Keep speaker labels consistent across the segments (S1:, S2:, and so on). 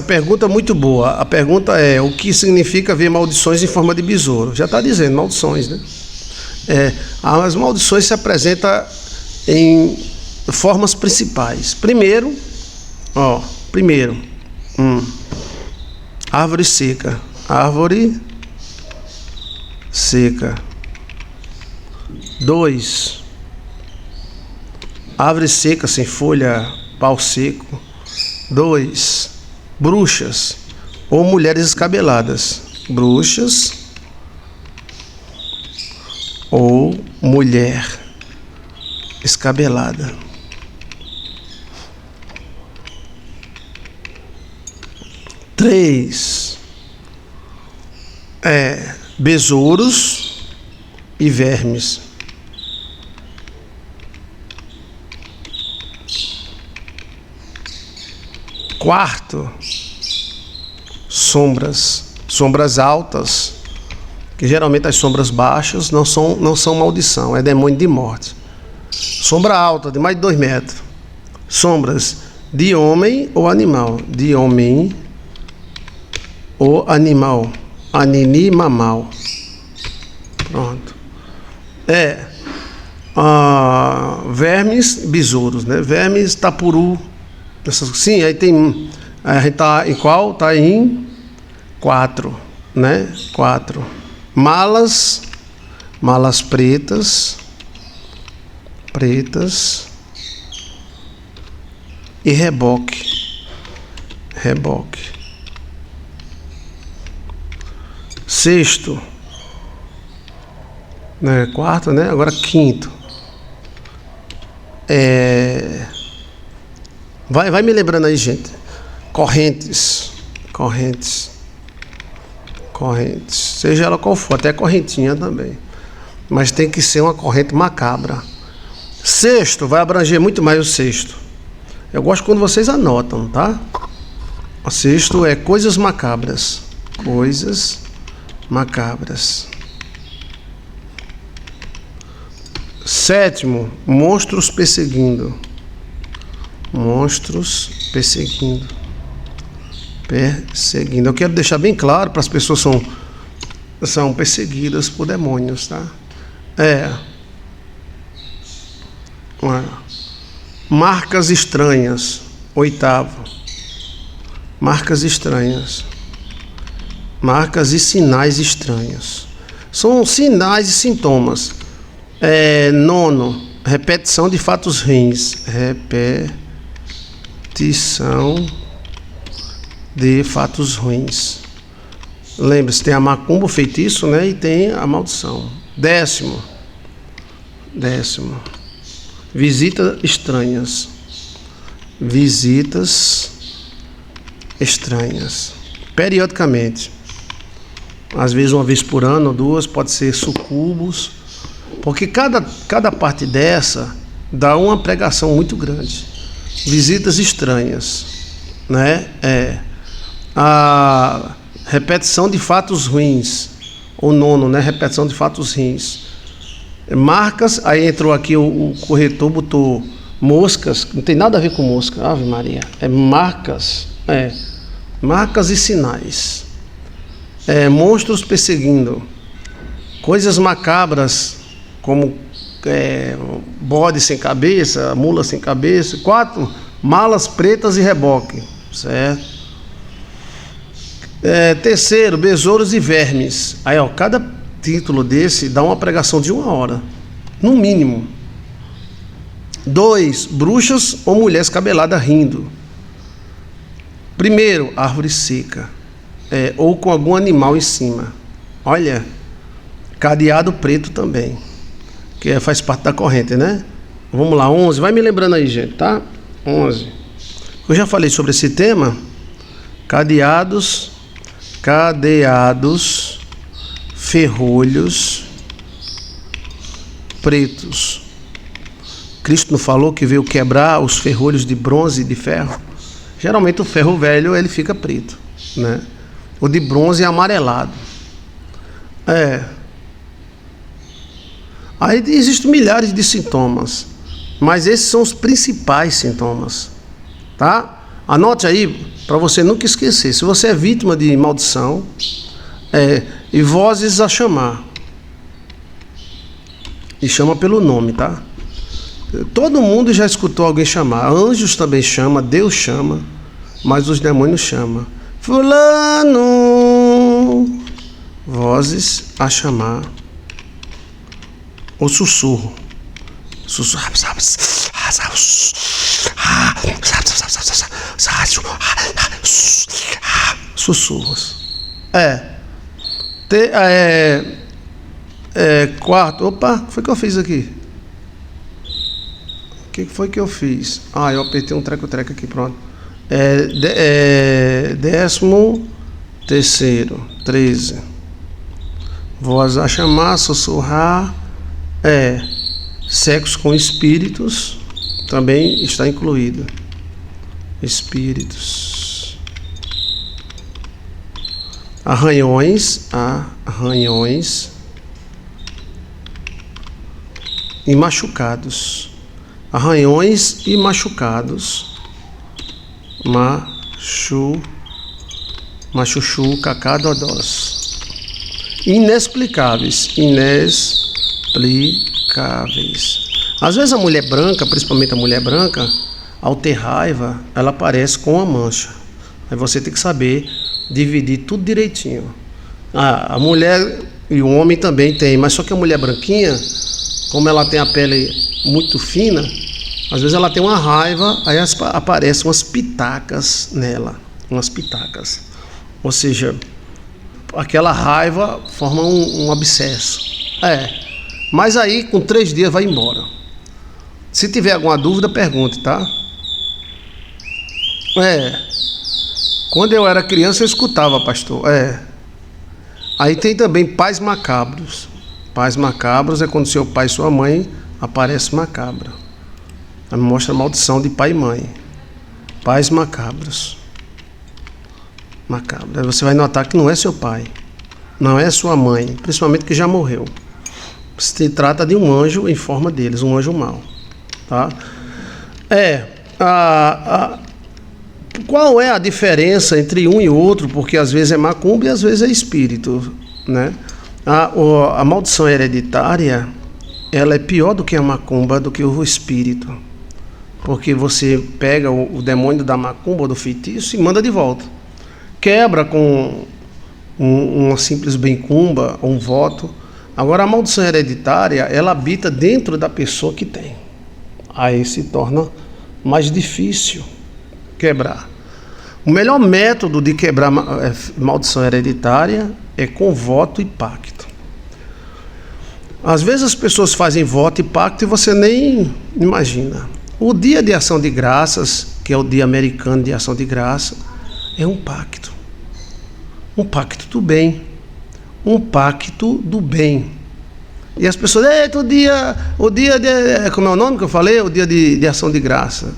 S1: pergunta é muito boa. A pergunta é: o que significa ver maldições em forma de besouro? Já está dizendo, maldições, né? As maldições se apresentam em formas principais. Primeiro, árvore seca. Árvore seca. 2, árvore seca sem folha, pau seco. 2, bruxas ou mulheres escabeladas. Bruxas ou mulher escabelada. 3, besouros e vermes. 4, sombras altas, que geralmente as sombras baixas não são maldição, é demônio de morte. Sombra alta de mais de 2 metros. Sombras de homem ou animal. De homem ou animal. Anini mamal. Pronto. Vermes, besouros, né? Vermes, tapuru. Sim, aí tem. A gente tá em qual? Tá em 4, né? 4. Malas pretas e reboque. 6º, né? 4º, né? Agora 5º. Vai me lembrando aí, gente. Correntes. Seja ela qual for, até correntinha também. Mas tem que ser uma corrente macabra. 6º, vai abranger muito mais o 6º. Eu gosto quando vocês anotam, tá? O 6º é coisas macabras. Coisas macabras. 7º, monstros perseguindo. Monstros perseguindo. Eu quero deixar bem claro para as pessoas que são perseguidas por demônios, tá? Marcas estranhas. 8º. Marcas estranhas. Marcas e sinais estranhos. São sinais e sintomas. 9º, repetição de fatos ruins. Repetição de fatos ruins. Lembre-se, tem a macumba, o feitiço, né? E tem a maldição. 10º, visitas estranhas. Periodicamente. Às vezes 1 vez por ano, ou 2, pode ser sucubos. Porque cada parte dessa dá uma pregação muito grande. Visitas estranhas, né? A repetição de fatos ruins. O 9º, né? Repetição de fatos ruins. Marcas, aí entrou aqui o corretor, botou moscas, não tem nada a ver com mosca, Ave Maria. Marcas, marcas e sinais. Monstros perseguindo. Coisas macabras, como bode sem cabeça, mula sem cabeça. 4, malas pretas e reboque, certo? 3º, besouros e vermes. Aí, cada título desse dá uma pregação de 1 hora, no mínimo. 2, bruxas ou mulher escabelada rindo. 1º, árvore seca, ou com algum animal em cima. Olha, cadeado preto também, que faz parte da corrente, né? Vamos lá, 11, vai me lembrando aí, gente, tá? 11. Eu já falei sobre esse tema. Cadeados, ferrolhos pretos. Cristo não falou que veio quebrar os ferrolhos de bronze e de ferro? Geralmente o ferro velho ele fica preto, né? O de bronze é amarelado. Aí existem milhares de sintomas, mas esses são os principais sintomas, tá? Anote aí, para você nunca esquecer. Se você é vítima de maldição, e vozes a chamar. E chama pelo nome, tá? Todo mundo já escutou alguém chamar. Anjos também chama, Deus chama, mas os demônios chamam. Fulano. Vozes a chamar. O sussurro. Sussurro. Sussurros. Quarto. Opa, o que foi que eu fiz aqui? O que foi que eu fiz? Eu apertei um treco-treco aqui, pronto. 13º, 13. Voz a chamar, sussurrar. Sexo com espíritos também está incluído. Espíritos. Arranhões e machucados. Arranhões e machucados. Machuchu, cacá, dodós. Inexplicáveis. Às vezes a mulher branca, principalmente a mulher branca, ao ter raiva, ela aparece com uma mancha. Aí você tem que saber dividir tudo direitinho. A mulher e o homem também tem, mas só que a mulher branquinha, como ela tem a pele muito fina, às vezes ela tem uma raiva, aí aparecem umas pitacas nela, ou seja, aquela raiva forma um abscesso. Mas aí com 3 dias vai embora. Se tiver alguma dúvida, pergunte, tá? Quando eu era criança eu escutava, pastor. Aí tem também pais macabros. Pais macabros é quando seu pai e sua mãe aparece macabra. Aí mostra a maldição de pai e mãe. Pais macabros. Aí você vai notar que não é seu pai, não é sua mãe, principalmente que já morreu. Se trata de um anjo em forma deles, um anjo mau, tá? Qual é a diferença entre um e outro? Porque às vezes é macumba e às vezes é espírito, né? A maldição hereditária, ela é pior do que a macumba, do que o espírito, porque você pega o demônio da macumba, do feitiço, e manda de volta. Quebra com uma simples bencumba, um voto. Agora a maldição hereditária, ela habita dentro da pessoa que tem. Aí se torna mais difícil quebrar. O melhor método de quebrar maldição hereditária é com voto e pacto. Às vezes as pessoas fazem voto e pacto e você nem imagina. O dia de ação de graças, que é o dia americano de ação de graça, é um pacto. Um pacto do bem. Um pacto do bem. E as pessoas, o dia de, como é o nome que eu falei? O dia de ação de graça.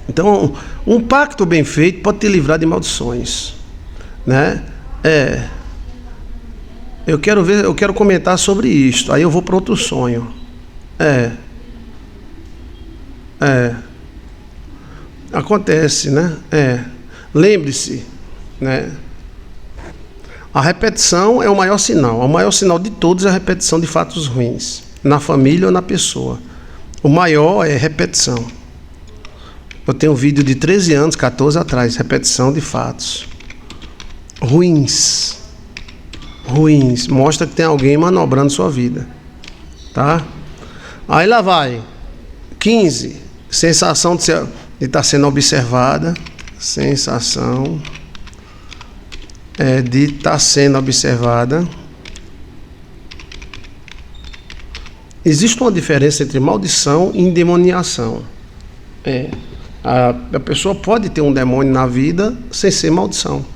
S1: Então, um pacto bem feito pode te livrar de maldições, né? Eu quero comentar sobre isto. Aí eu vou para outro sonho. Acontece, né? Lembre-se, né? A repetição é o maior sinal. O maior sinal de todos é a repetição de fatos ruins, na família ou na pessoa. O maior é repetição. Eu tenho um vídeo de 13 anos, 14 atrás, repetição de fatos ruins. Mostra que tem alguém manobrando sua vida, tá? Aí lá vai. 15. Sensação de estar sendo observada. Sensação de estar sendo observada. Existe uma diferença entre maldição e endemoniação. A pessoa pode ter um demônio na vida sem ser maldição.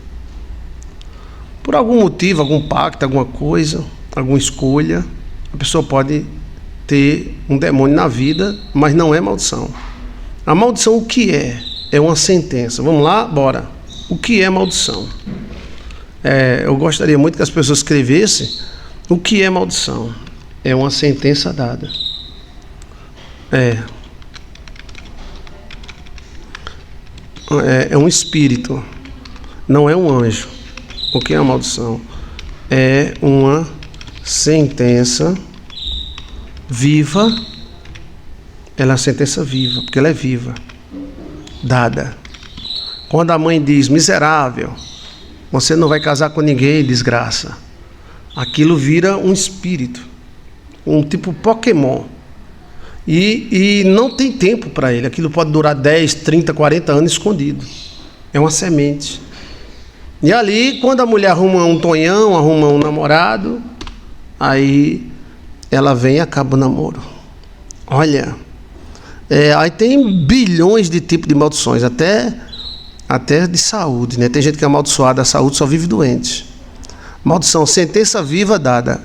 S1: Por algum motivo, algum pacto, alguma coisa, alguma escolha, a pessoa pode ter um demônio na vida, mas não é maldição. A maldição o que é? É uma sentença. Vamos lá? Bora. O que é maldição? Eu gostaria muito que as pessoas escrevessem o que é maldição. É uma sentença dada. é um espírito, não é um anjo. O que é a maldição? É uma sentença viva. Ela é uma sentença viva, porque ela é viva, dada. Quando a mãe diz: miserável, você não vai casar com ninguém, desgraça, aquilo vira um espírito, um tipo Pokémon. E não tem tempo para ele. Aquilo pode durar 10, 30, 40 anos escondido. É uma semente. E ali, quando a mulher arruma um tonhão, arruma um namorado, aí ela vem e acaba o namoro. Olha, aí tem bilhões de tipos de maldições, até de saúde, né? Tem gente que é amaldiçoada, a saúde só vive doente. Maldição, sentença viva dada.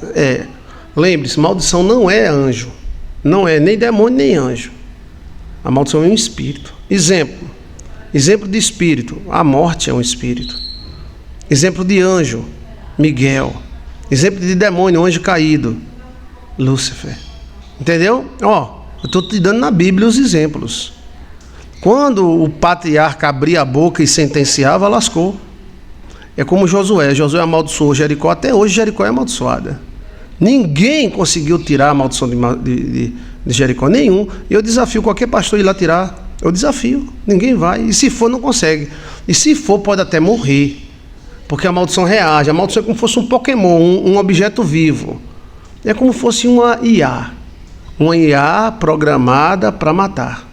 S1: Lembre-se, maldição não é anjo. Não é nem demônio nem anjo. A maldição é um espírito. Exemplo de espírito: a morte é um espírito. Exemplo de anjo: Miguel. Exemplo de demônio: anjo caído, Lúcifer. Entendeu? Eu estou te dando na Bíblia os exemplos. Quando o patriarca abria a boca e sentenciava, lascou. É como Josué amaldiçoou Jericó. Até hoje Jericó é amaldiçoada. Ninguém conseguiu tirar a maldição de Jericó, nenhum. Eu desafio qualquer pastor a ir lá tirar. Eu desafio, ninguém vai. E se for, não consegue. E se for, pode até morrer, porque a maldição reage. A maldição é como se fosse um Pokémon, um objeto vivo. É como se fosse uma IA programada para matar.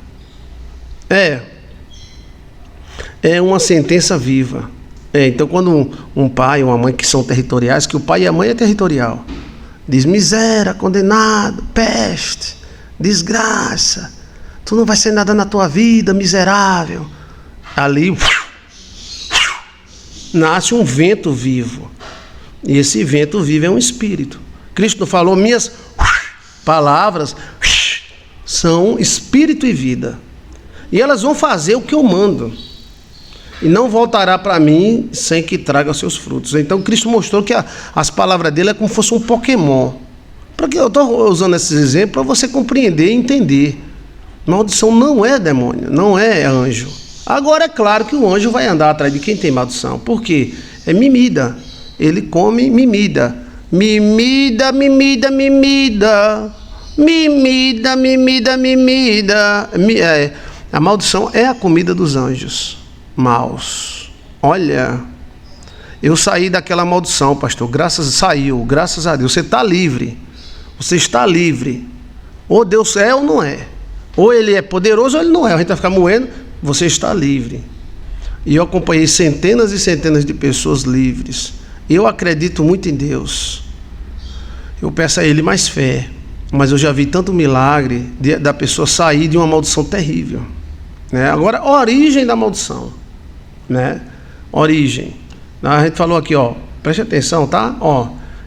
S1: É uma sentença viva. Então, quando um pai e uma mãe que são territoriais, que o pai e a mãe é territorial, diz: miséria, condenado, peste, desgraça, tu não vai ser nada na tua vida, miserável. Ali nasce um vento vivo. E esse vento vivo é um espírito. Cristo não falou: minhas palavras são espírito e vida, e elas vão fazer o que eu mando, e não voltará para mim sem que traga seus frutos. Então Cristo mostrou que as palavras dele é como se fosse um Pokémon. Porque eu estou usando esses exemplos para você compreender e entender. Maldição não é demônio, não é anjo. Agora é claro que o anjo vai andar atrás de quem tem maldição. Por quê? É mimida. Ele come mimida. Mimida, mimida, mimida. Mimida, mimida, mimida. A maldição é a comida dos anjos maus. Olha, eu saí daquela maldição, pastor. Graças a Deus. Você está livre. Você está livre. Ou Deus é ou não é. Ou ele é poderoso ou ele não é. A gente vai ficar moendo. Você está livre. E eu acompanhei centenas e centenas de pessoas livres. Eu acredito muito em Deus. Eu peço a Ele mais fé. Mas eu já vi tanto milagre da pessoa sair de uma maldição terrível, né? Agora, a origem da maldição, né? Origem. A gente falou aqui, preste atenção, tá?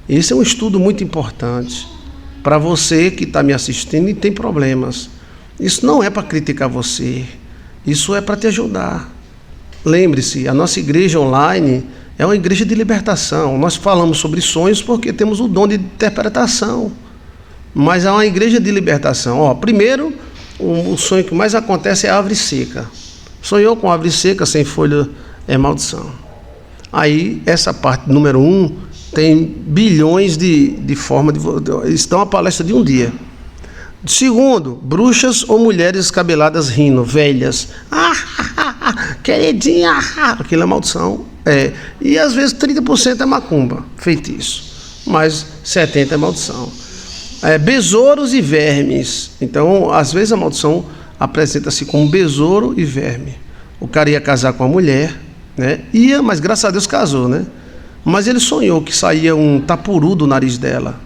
S1: Esse é um estudo muito importante para você que está me assistindo e tem problemas. Isso não é para criticar você. Isso é para te ajudar. Lembre-se, a nossa igreja online é uma igreja de libertação. Nós falamos sobre sonhos porque temos o dom de interpretação. Mas é uma igreja de libertação. Primeiro, o sonho que mais acontece é a árvore seca. Sonhou com árvore seca, sem folha, é maldição. Aí, essa parte número 1, tem bilhões de formas de... Estão a palestra de um dia. Segundo, bruxas ou mulheres descabeladas rindo, velhas. Queridinha, aquilo é maldição. E às vezes 30% é macumba, feitiço. Mas 70% é maldição. Besouros e vermes. Então, às vezes a maldição apresenta-se como besouro e verme. O cara ia casar com a mulher, né? Mas graças a Deus casou, né? Mas ele sonhou que saía um tapuru do nariz dela.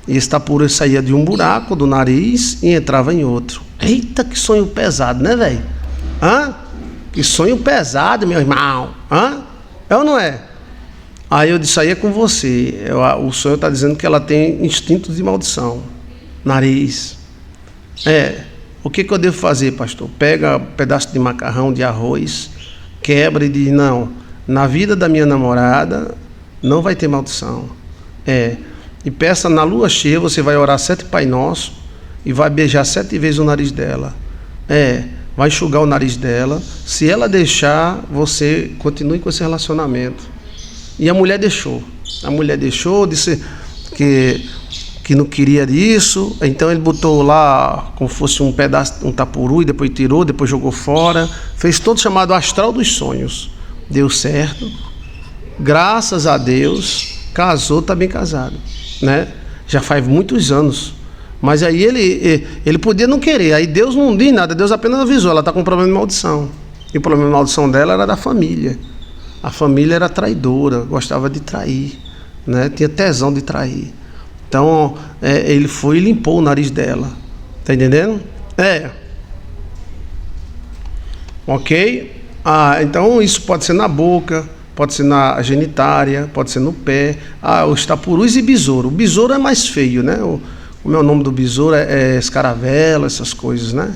S1: E esse tapuru saía de um buraco do nariz e entrava em outro. Eita, que sonho pesado, né, velho? Que sonho pesado, meu irmão. É ou não é? Aí eu disse: aí é com você. O sonho está dizendo que ela tem instinto de maldição. Nariz. O que eu devo fazer, pastor? Pega um pedaço de macarrão, de arroz, quebra e diz: não, na vida da minha namorada não vai ter maldição. E peça na lua cheia, você vai orar 7 Pai Nosso e vai beijar 7 vezes o nariz dela. vai enxugar o nariz dela. Se ela deixar, você continue com esse relacionamento. E a mulher deixou. A mulher deixou, disse que não queria disso. Então ele botou lá como fosse um pedaço, um tapuru, e depois tirou, depois jogou fora. Fez todo o chamado astral dos sonhos. Deu certo. Graças a Deus, casou, está bem casado, né? Já faz muitos anos. Mas aí ele podia não querer, aí Deus não diz nada, Deus apenas avisou, ela está com um problema de maldição. E o problema de maldição dela era da família. A família era traidora, gostava de trair, né? Tinha tesão de trair. Então, ele foi e limpou o nariz dela. Tá entendendo? Ok? Então isso pode ser na boca, pode ser na genitária, pode ser no pé. Os tapurus e besouro. O besouro é mais feio, né? Como é o nome do besouro? É escaravela, essas coisas, né?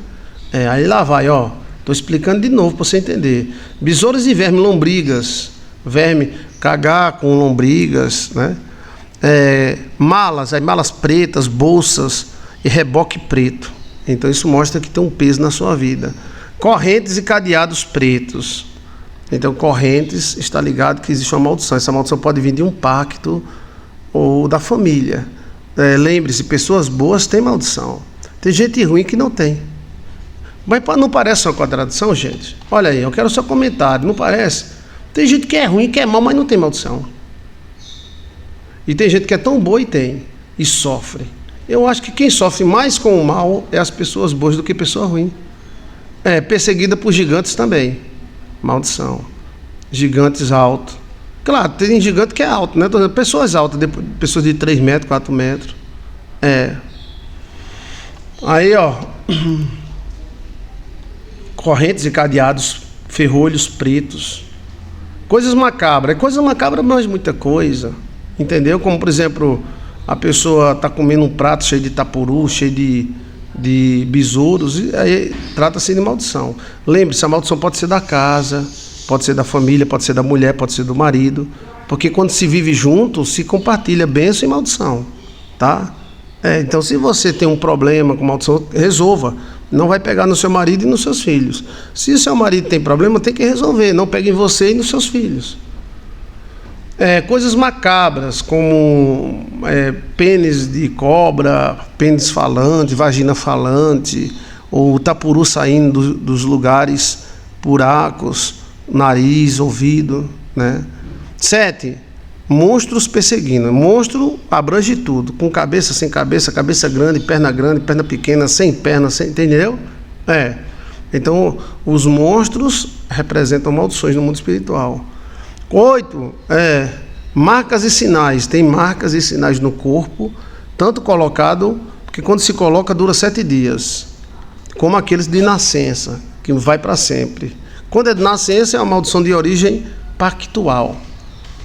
S1: Aí lá vai, ó. Estou explicando de novo para você entender. Besouros e verme, lombrigas. Verme, cagar com lombrigas, né? Malas, aí malas pretas, bolsas e reboque preto. Então isso mostra que tem um peso na sua vida. Correntes e cadeados pretos. Então correntes, está ligado que existe uma maldição. Essa maldição pode vir de um pacto ou da família. Lembre-se, pessoas boas têm maldição. Tem gente ruim que não tem. Mas não parece uma contradição, gente? Olha aí, eu quero o seu comentário, não parece? Tem gente que é ruim, que é mal, mas não tem maldição. E tem gente que é tão boa e tem, e sofre. Eu acho que quem sofre mais com o mal é as pessoas boas do que pessoa ruim. Perseguida por gigantes também. Maldição. Gigantes altos. Claro, tem gigante que é alto, né? Pessoas altas, pessoas de 3 metros, 4 metros. Aí, ó. Correntes e cadeados, ferrolhos pretos. Coisas macabras. Coisas macabras, mas muita coisa. Entendeu? Como, por exemplo, a pessoa está comendo um prato cheio de tapuru, cheio de besouros, e aí trata-se de maldição. Lembre-se, a maldição pode ser da casa, pode ser da família, pode ser da mulher, pode ser do marido, porque quando se vive junto, se compartilha bênção e maldição, tá? Então, se você tem um problema com maldição, resolva. Não vai pegar no seu marido e nos seus filhos. Se o seu marido tem problema, tem que resolver. Não pegue em você e nos seus filhos. Coisas macabras, como pênis de cobra, pênis falante, vagina falante, ou tapuru saindo dos lugares, buracos, nariz, ouvido, né? 7. Monstros perseguindo. Monstro abrange tudo, com cabeça, sem cabeça, cabeça grande, perna pequena, sem perna, entendeu? Então, os monstros representam maldições no mundo espiritual. 8. Marcas e sinais. Tem marcas e sinais no corpo, tanto colocado, que quando se coloca dura 7 dias, como aqueles de nascença, que vai para sempre. Quando é de nascença, é uma maldição de origem pactual.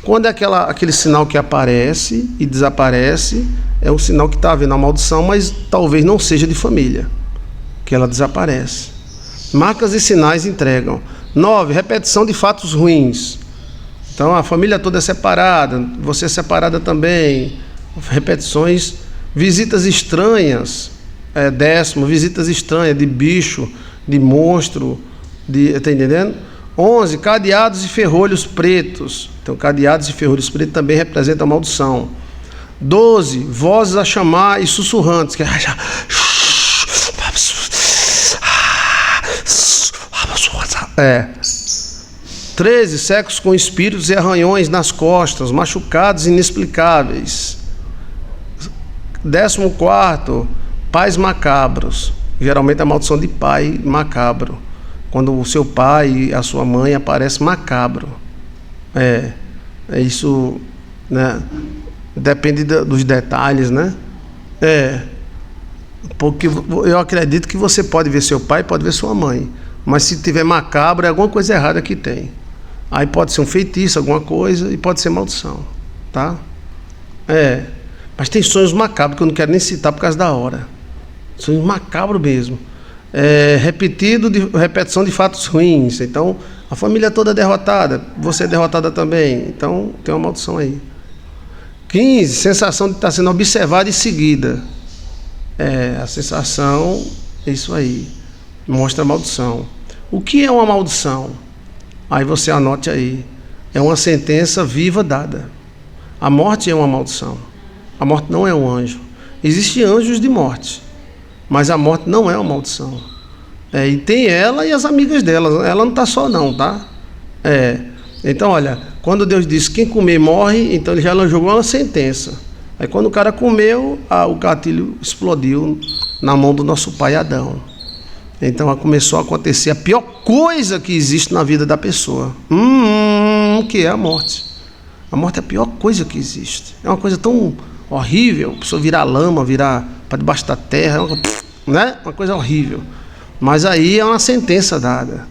S1: Quando é aquele sinal que aparece e desaparece, é um sinal que está havendo a maldição, mas talvez não seja de família, que ela desaparece. Marcas e sinais entregam. 9. Repetição de fatos ruins. Então a família toda é separada, você é separada também. Repetições. Visitas estranhas. 10. Visitas estranhas de bicho, de monstro, tá entendendo? 11. Cadeados e ferrolhos pretos. Então, cadeados e ferrolhos pretos também representam a maldição. 12. Vozes a chamar e sussurrantes. 13. Sexos com espíritos e arranhões nas costas, machucados inexplicáveis. 14. Pais macabros. Geralmente a maldição de pai macabro. Quando o seu pai e a sua mãe aparecem macabro. Isso, né? Depende dos detalhes, né? Porque eu acredito que você pode ver seu pai, pode ver sua mãe. Mas se tiver macabro, é alguma coisa errada que tem. Aí pode ser um feitiço, alguma coisa, e pode ser maldição, tá? Mas tem sonhos macabros que eu não quero nem citar por causa da hora. Sonhos macabros mesmo. Repetição de fatos ruins. Então, a família toda é derrotada, você é derrotada também. Então, tem uma maldição aí. 15. Sensação de estar sendo observada e seguida. A sensação é isso aí. Mostra a maldição. O que é uma maldição? Aí você anote aí. É uma sentença viva dada. A morte é uma maldição. A morte não é um anjo. Existem anjos de morte, mas a morte não é uma maldição. E tem ela e as amigas dela. Ela não está só não, tá? Então, olha, quando Deus disse quem comer morre, então ele já jogou uma sentença. Aí quando o cara comeu, o gatilho explodiu na mão do nosso pai Adão. Então começou a acontecer a pior coisa que existe na vida da pessoa, que é a morte. A morte é a pior coisa que existe. É uma coisa tão horrível, a pessoa virar lama, virar para debaixo da terra, né? Uma coisa horrível. Mas aí é uma sentença dada.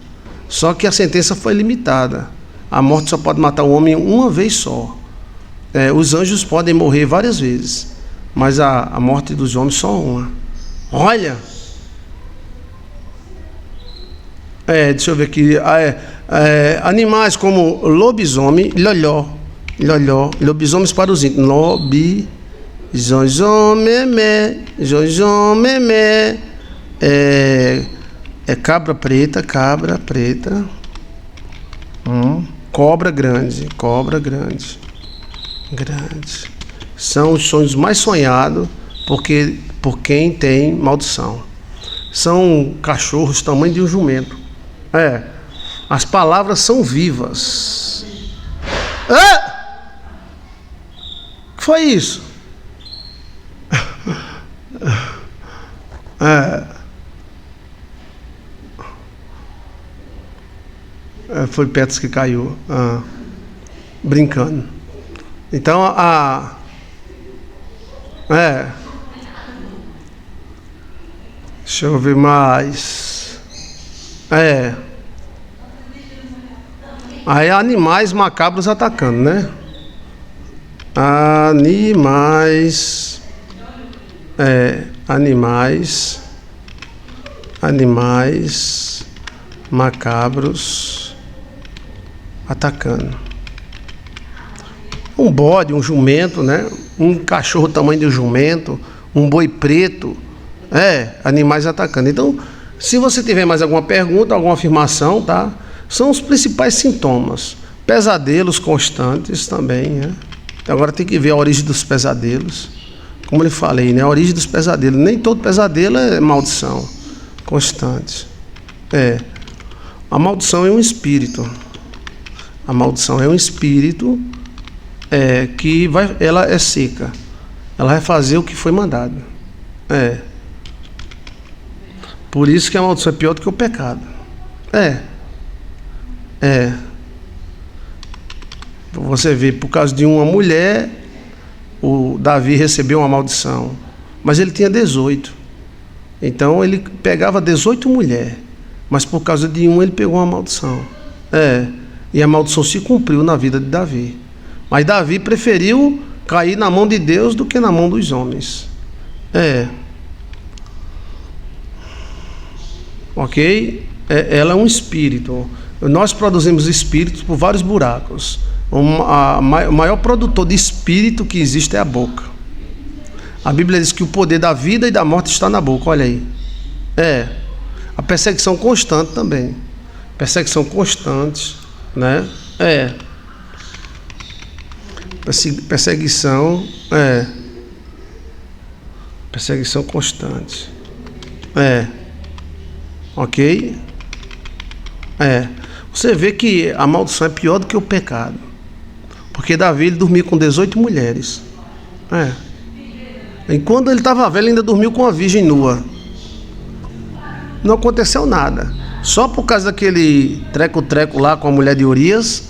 S1: Só que a sentença foi limitada. A morte só pode matar o homem uma vez só. Os anjos podem morrer várias vezes, mas a morte dos homens só uma. Olha! Deixa eu ver aqui. Animais como lobisomem, loló, lobisomens para os íntimos, zonzomemé, cabra preta, cobra grande, são os sonhos mais sonhados por quem tem maldição. São cachorros tamanho de um jumento. As palavras são vivas. Que foi isso? Foi Petros que caiu, brincando. Então deixa eu ver mais. Aí animais macabros atacando, né? Animais macabros atacando. Um bode, um jumento, né? Um cachorro tamanho de um jumento, um boi preto, animais atacando. Então, se você tiver mais alguma pergunta, alguma afirmação, tá? São os principais sintomas. Pesadelos constantes também, né? Agora tem que ver a origem dos pesadelos. Como eu falei, né? A origem dos pesadelos. Nem todo pesadelo é maldição constante. A maldição é um espírito. A maldição é um espírito que ela é seca. Ela vai fazer o que foi mandado. Por isso que a maldição é pior do que o pecado. Você vê, por causa de uma mulher, o Davi recebeu uma maldição. Mas ele tinha 18. Então ele pegava 18 mulheres. Mas por causa de uma ele pegou uma maldição. E a maldição se cumpriu na vida de Davi. Mas Davi preferiu cair na mão de Deus do que na mão dos homens. Ok? Ela é um espírito. Nós produzimos espíritos por vários buracos. O maior produtor de espírito que existe é a boca. A Bíblia diz que o poder da vida e da morte está na boca. Olha aí. A perseguição constante também. Perseguição constante, né? Perseguição constante. Ok? Você vê que a maldição é pior do que o pecado. Porque Davi, ele dormiu com 18 mulheres. E quando ele estava velho, ele ainda dormiu com uma virgem nua. Não aconteceu nada. Só por causa daquele treco-treco lá com a mulher de Urias,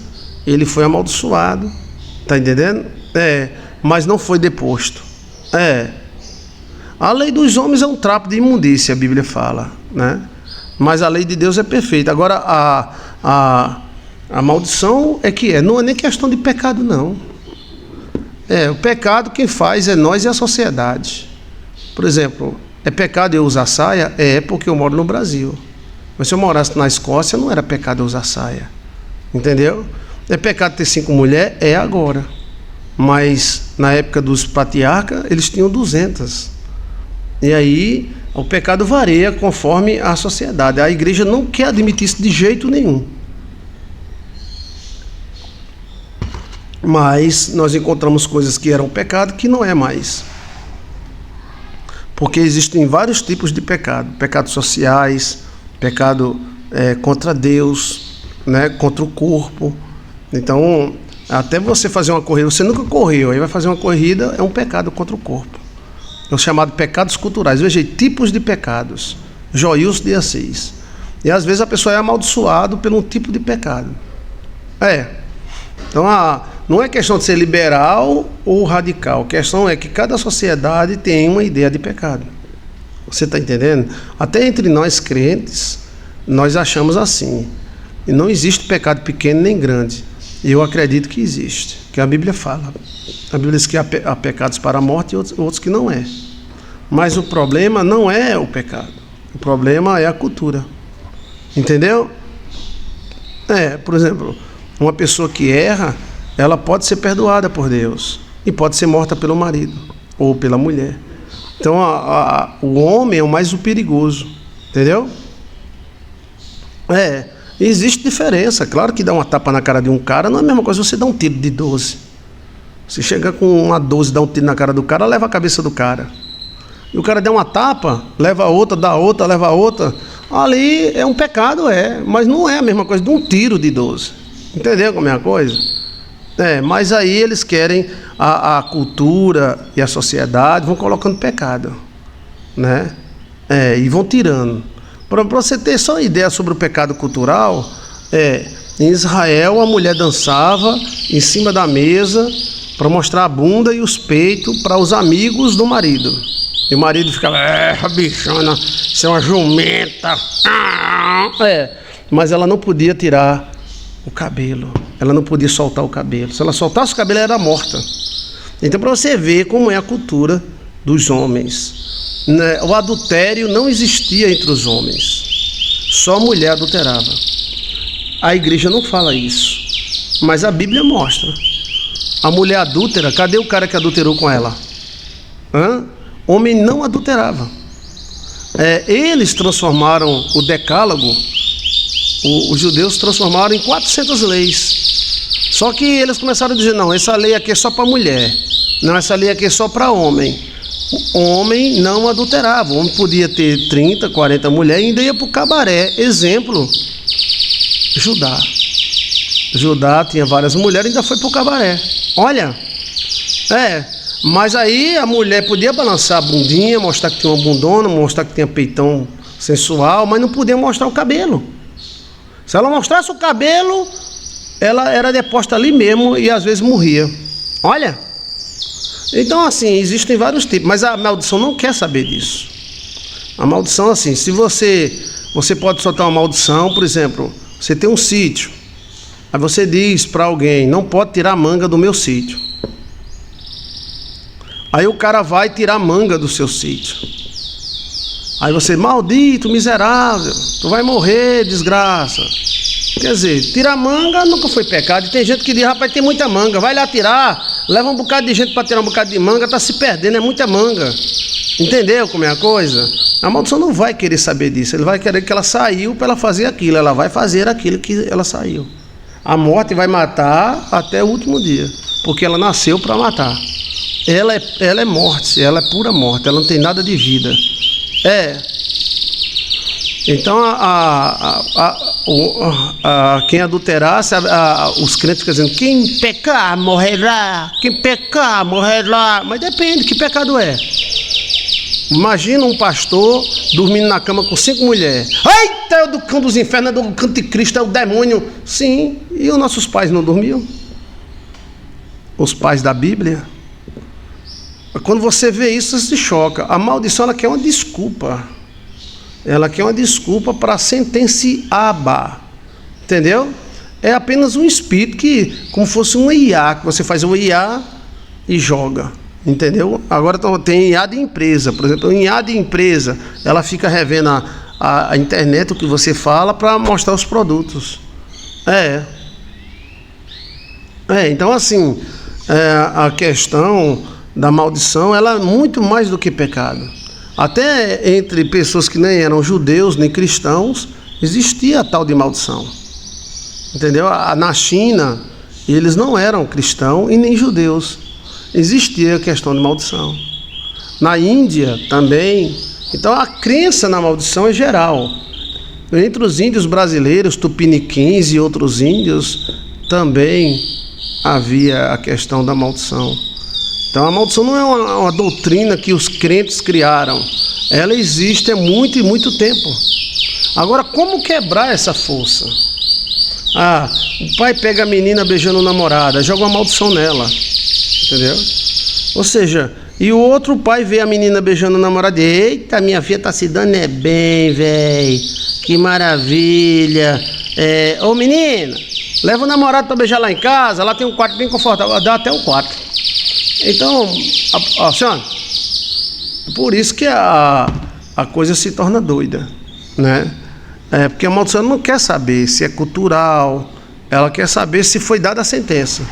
S1: ele foi amaldiçoado. Tá entendendo? Mas não foi deposto. A lei dos homens é um trapo de imundícia, a Bíblia fala, né? Mas a lei de Deus é perfeita. Agora, a maldição não é nem questão de pecado, não. O pecado quem faz é nós e a sociedade. Por exemplo, é pecado eu usar saia? Porque eu moro no Brasil. Mas se eu morasse na Escócia, não era pecado eu usar saia. Entendeu? É pecado ter 5 mulheres? Agora. Mas na época dos patriarcas, eles tinham 200. E aí o pecado varia conforme a sociedade. A igreja não quer admitir isso de jeito nenhum. Mas nós encontramos coisas que eram pecado que não é mais. Porque existem vários tipos de pecado. Pecados sociais, pecado contra Deus, né, contra o corpo. Então, até você fazer uma corrida, você nunca correu, aí vai fazer uma corrida, é um pecado contra o corpo. É o chamado pecados culturais. Veja aí, tipos de pecados. Joilson de Assis. E às vezes a pessoa é amaldiçoada por um tipo de pecado. Então, não é questão de ser liberal ou radical. A questão é que cada sociedade tem uma ideia de pecado. Você está entendendo? Até entre nós crentes, nós achamos assim. E não existe pecado pequeno nem grande. Eu acredito que existe. Que a Bíblia fala. A Bíblia diz que há pecados para a morte e outros que não é. Mas o problema não é o pecado. O problema é a cultura. Entendeu? Por exemplo, uma pessoa que erra, ela pode ser perdoada por Deus e pode ser morta pelo marido ou pela mulher. Então o homem é o mais perigoso, entendeu? Existe diferença. Claro que dar uma tapa na cara de um cara não é a mesma coisa que você dar um tiro de 12. Você chega com uma 12, dá um tiro na cara do cara, leva a cabeça do cara. E o cara der uma tapa, leva outra, dá outra, leva outra. Ali é um pecado, mas não é a mesma coisa de um tiro de 12. Entendeu como é a coisa? Mas aí eles querem, a cultura e a sociedade vão colocando pecado, né? E vão tirando. Para você ter só uma ideia sobre o pecado cultural, em Israel a mulher dançava em cima da mesa para mostrar a bunda e os peitos para os amigos do marido. E o marido ficava, bichona, você é uma jumenta. Mas ela não podia tirar o cabelo, ela não podia soltar o cabelo. Se ela soltasse o cabelo, ela era morta. Então, para você ver como é a cultura dos homens, né? O adultério não existia entre os homens, só a mulher adulterava. A igreja não fala isso, mas a Bíblia mostra. A mulher adúltera, cadê o cara que adulterou com ela? Homem não adulterava. Eles transformaram o decálogo, os judeus transformaram em 400 leis. Só que eles começaram a dizer, não, essa lei aqui é só para mulher, não, essa lei aqui é só para homem. O homem não adulterava, o homem podia ter 30, 40 mulheres e ainda ia para o cabaré. Exemplo, Judá. Judá tinha várias mulheres e ainda foi para o cabaré. Olha, mas aí a mulher podia balançar a bundinha, mostrar que tinha uma bundona, mostrar que tinha peitão sensual, mas não podia mostrar o cabelo. Se ela mostrasse o cabelo, ela era deposta ali mesmo e às vezes morria. Olha, então assim, existem vários tipos, mas a maldição não quer saber disso. A maldição assim, se você pode soltar uma maldição, por exemplo, você tem um sítio, aí você diz para alguém, não pode tirar a manga do meu sítio. Aí o cara vai tirar a manga do seu sítio. Aí você, maldito, miserável, tu vai morrer, desgraça. Quer dizer, tirar manga nunca foi pecado. E tem gente que diz, rapaz, tem muita manga, vai lá tirar, leva um bocado de gente para tirar um bocado de manga, tá se perdendo, é muita manga. Entendeu como é a coisa? A maldição não vai querer saber disso, ele vai querer que ela saiu para ela fazer aquilo, ela vai fazer aquilo que ela saiu. A morte vai matar até o último dia, porque ela nasceu para matar. Ela é morte, ela é pura morte, ela não tem nada de vida. Então quem adulterasse, os crentes ficam dizendo, quem pecar morrerá, quem pecar morrerá. Mas depende, que pecado é? Imagina um pastor dormindo na cama com 5 mulheres. Eita, é do cão dos infernos, é do cão de Cristo, é o demônio. Sim, e os nossos pais não dormiam? Os pais da Bíblia? Quando você vê isso, você se choca. A maldição, ela quer uma desculpa. Ela quer uma desculpa para sentenciar. Entendeu? É apenas um espírito que, como fosse um IA, que você faz um IA e joga. Entendeu? Agora tem IA de empresa. Por exemplo, em IA de empresa, ela fica revendo a internet, o que você fala, para mostrar os produtos. Então assim, a questão da maldição, ela é muito mais do que pecado. Até entre pessoas que nem eram judeus nem cristãos, existia a tal de maldição. Entendeu? Na China, eles não eram cristãos e nem judeus. Existia a questão de maldição. Na Índia também. Então a crença na maldição é geral. Entre os índios brasileiros, tupiniquins e outros índios, também havia a questão da maldição. Então a maldição não é uma doutrina que os crentes criaram. Ela existe há muito e muito tempo. Agora, como quebrar essa força? O pai pega a menina beijando o namorado, joga uma maldição nela. Entendeu? Ou seja, e o outro pai vê a menina beijando o namorado e diz: eita, minha filha tá se dando bem, velho. Que maravilha. Ô menina, leva o namorado para beijar lá em casa, lá tem um quarto bem confortável, dá até o quarto. Então, senhora, por isso que a coisa se torna doida, né? Porque a maldição não quer saber se é cultural, ela quer saber se foi dada a sentença.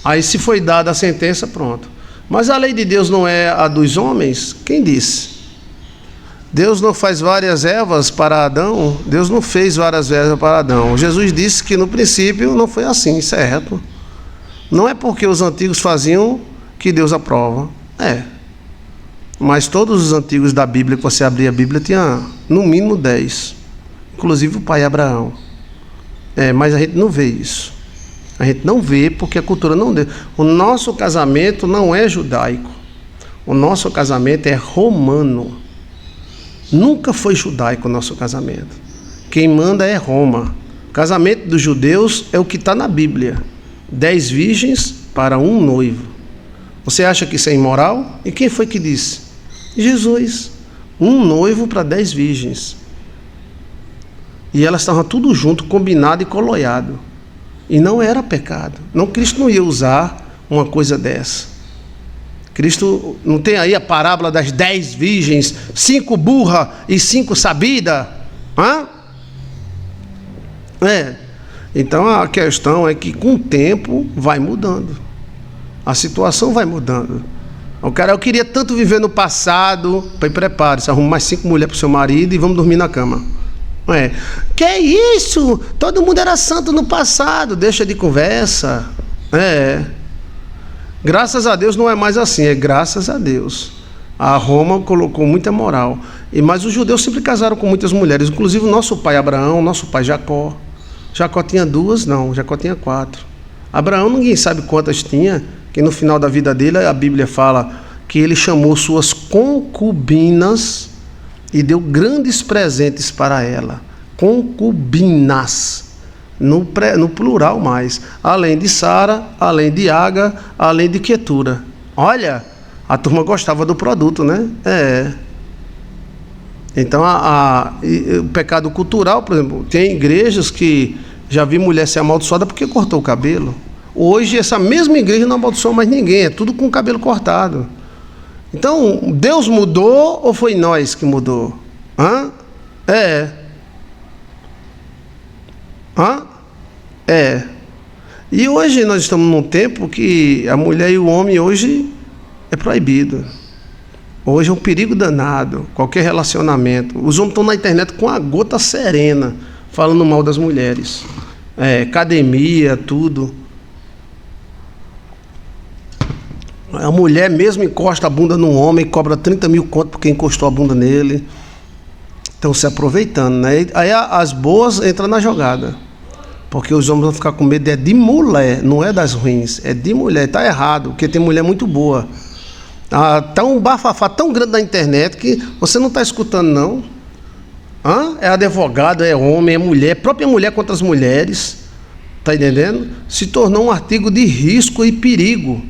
S1: Aí se foi dada a sentença, pronto. Mas a lei de Deus não é a dos homens? Quem disse? Deus não faz várias ervas para Adão? Deus não fez várias ervas para Adão. Jesus disse que no princípio não foi assim, certo? Não é porque os antigos faziam que Deus aprova. Mas todos os antigos da Bíblia, que você abria a Bíblia, tinha no mínimo 10. Inclusive o pai Abraão. Mas a gente não vê isso. A gente não vê porque a cultura não deu. O nosso casamento não é judaico. O nosso casamento é romano. Nunca foi judaico o nosso casamento. Quem manda é Roma. O casamento dos judeus é o que está na Bíblia. 10 virgens para um noivo. Você acha que isso é imoral? E quem foi que disse? Jesus. Um noivo para 10 virgens. E elas estavam tudo junto, combinado e coloiado. E não era pecado. Cristo não ia usar uma coisa dessa. Cristo não tem aí a parábola das 10 virgens, 5 burras e 5 sabidas? Então a questão é que com o tempo vai mudando. A situação vai mudando. Eu queria tanto viver no passado. Prepare-se, arrume mais 5 mulheres para o seu marido e vamos dormir na cama. Que é isso? Todo mundo era santo no passado. Deixa de conversa. Graças a Deus não é mais assim. É graças a Deus. A Roma colocou muita moral. Mas os judeus sempre casaram com muitas mulheres. Inclusive o nosso pai Abraão, nosso pai Jacó. Jacó tinha 2? Não, Jacó tinha 4. Abraão ninguém sabe quantas tinha. Que no final da vida dele a Bíblia fala que ele chamou suas concubinas e deu grandes presentes para ela. Concubinas. No plural mais. Além de Sara, além de Aga, além de Quetura. Olha, a turma gostava do produto, né? Então, o pecado cultural, por exemplo, tem igrejas que já vi mulher ser amaldiçoada porque cortou o cabelo. Hoje, essa mesma igreja não amaldiçoa mais ninguém, é tudo com o cabelo cortado. Então, Deus mudou ou foi nós que mudou? E hoje nós estamos num tempo que a mulher e o homem hoje é proibido. Hoje é um perigo danado, qualquer relacionamento. Os homens estão na internet com a gota serena, falando mal das mulheres. Academia, tudo. A mulher mesmo encosta a bunda num homem e cobra 30 mil conto porque encostou a bunda nele. Estão se aproveitando, né? Aí as boas entram na jogada. Porque os homens vão ficar com medo de mulher, não é das ruins, é de mulher. Está errado, porque tem mulher muito boa. Tá um bafafá tão grande na internet que você não está escutando, não. É advogado, é homem, é mulher, própria mulher contra as mulheres. Está entendendo? Se tornou um artigo de risco e perigo.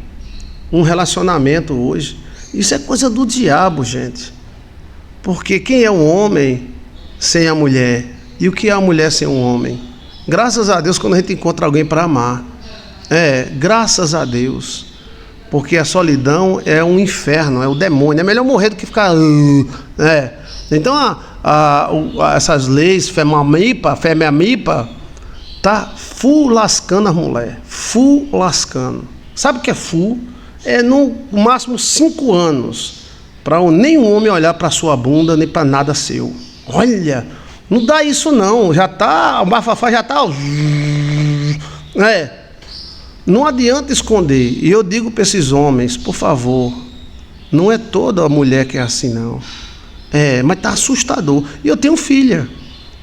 S1: Um relacionamento hoje. Isso é coisa do diabo, gente. Porque quem é um homem sem a mulher? E o que é a mulher sem um homem? Graças a Deus quando a gente encontra alguém para amar. Graças a Deus. Porque a solidão é um inferno, é o demônio. É melhor morrer do que ficar... Então essas leis, FEMAMIPA, tá full lascando as mulheres. Full lascando. Sabe o que é full? No máximo 5 anos. para nenhum homem olhar para sua bunda, nem para nada seu. Olha, não dá isso não, já tá, o bafafá já tá... Não adianta esconder. E eu digo para esses homens, por favor, não é toda mulher que é assim não. Mas tá assustador. E eu tenho filha,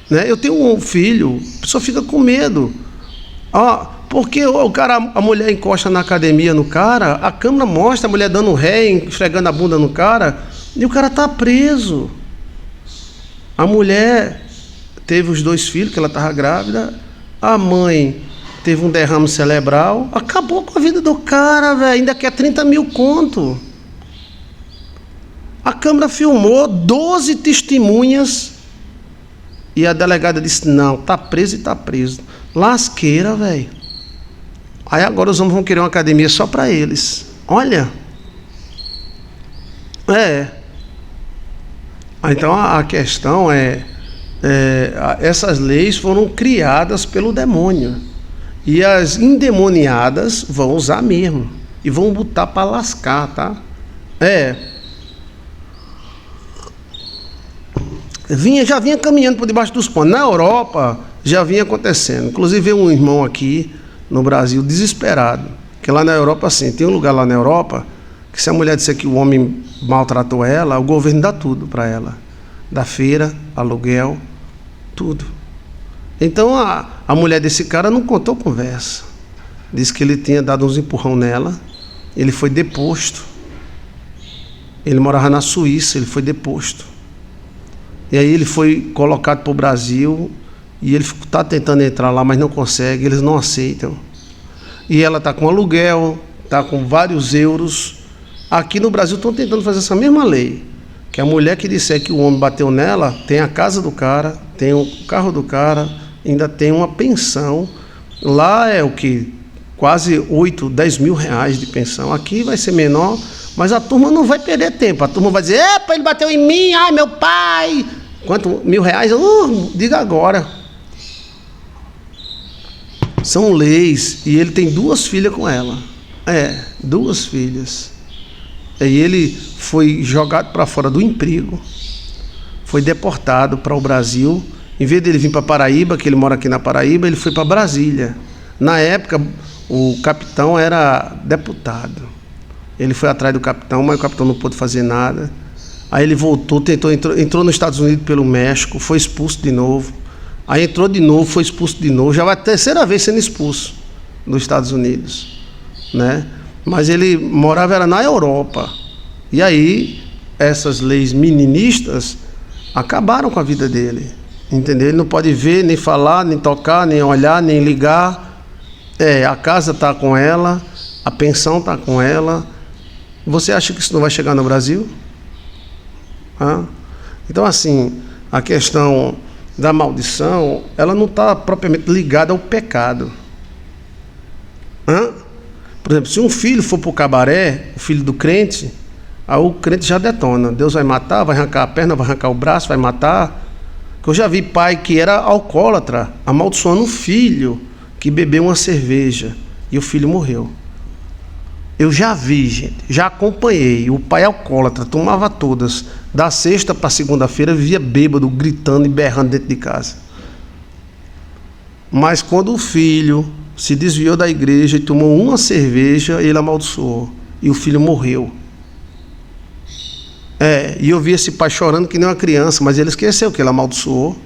S1: né? Eu tenho um filho, a pessoa fica com medo. Porque a mulher encosta na academia no cara, a câmera mostra a mulher dando ré, esfregando a bunda no cara, e o cara tá preso. A mulher teve os 2 filhos, que ela estava grávida, a mãe teve um derrame cerebral, acabou com a vida do cara, velho, ainda quer 30 mil conto. A câmera filmou 12 testemunhas e a delegada disse, não, tá preso e tá preso. Lasqueira, velho. Aí agora os homens vão querer uma academia só para eles. Olha. Então a questão essas leis foram criadas pelo demônio. E as endemoniadas vão usar mesmo. E vão botar para lascar, tá? Já vinha caminhando por debaixo dos panos. Na Europa já vinha acontecendo. Inclusive veio um irmão aqui no Brasil desesperado. Que lá na Europa, assim, tem um lugar lá na Europa que se a mulher disser que o homem maltratou ela, o governo dá tudo para ela. Dá feira, aluguel, tudo. Então a mulher desse cara não contou conversa. Disse que ele tinha dado uns empurrão nela. Ele foi deposto. Ele morava na Suíça, ele foi deposto. E aí ele foi colocado para o Brasil e ele está tentando entrar lá, mas não consegue, eles não aceitam. E ela está com aluguel, está com vários euros. Aqui no Brasil estão tentando fazer essa mesma lei, que a mulher que disser que o homem bateu nela, tem a casa do cara, tem o carro do cara, ainda tem uma pensão. Lá é o que? Quase 8, 10 mil reais de pensão. Aqui vai ser menor, mas a turma não vai perder tempo. A turma vai dizer, epa, ele bateu em mim, ai meu pai. Quanto? R$ 1.000? Diga agora. São leis. E ele tem 2 filhas com ela. 2 filhas. E ele foi jogado para fora do emprego. Foi deportado para o Brasil. Em vez dele vir para Paraíba, que ele mora aqui na Paraíba, ele foi para Brasília. Na época, o capitão era deputado. Ele foi atrás do capitão, mas o capitão não pôde fazer nada. Aí ele voltou, entrou nos Estados Unidos pelo México, foi expulso de novo. Aí entrou de novo, foi expulso de novo. Já vai a 3ª vez sendo expulso dos Estados Unidos, né? Mas ele morava na Europa. E aí, essas leis meninistas acabaram com a vida dele. Entendeu? Ele não pode ver, nem falar, nem tocar, nem olhar, nem ligar. A casa está com ela, a pensão está com ela. Você acha que isso não vai chegar no Brasil? Então, assim, a questão da maldição, ela não está propriamente ligada ao pecado. Por exemplo, se um filho for para o cabaré, o filho do crente, aí o crente já detona. Deus vai matar, vai arrancar a perna, vai arrancar o braço, vai matar. Eu já vi pai que era alcoólatra, amaldiçoando um filho que bebeu uma cerveja e o filho morreu. Eu já vi, gente, já acompanhei. O pai alcoólatra tomava todas. Da sexta para segunda-feira vivia bêbado, gritando e berrando dentro de casa. Mas quando o filho se desviou da igreja e tomou uma cerveja, ele amaldiçoou. E o filho morreu. E eu vi esse pai chorando que nem uma criança, mas ele esqueceu que ele amaldiçoou.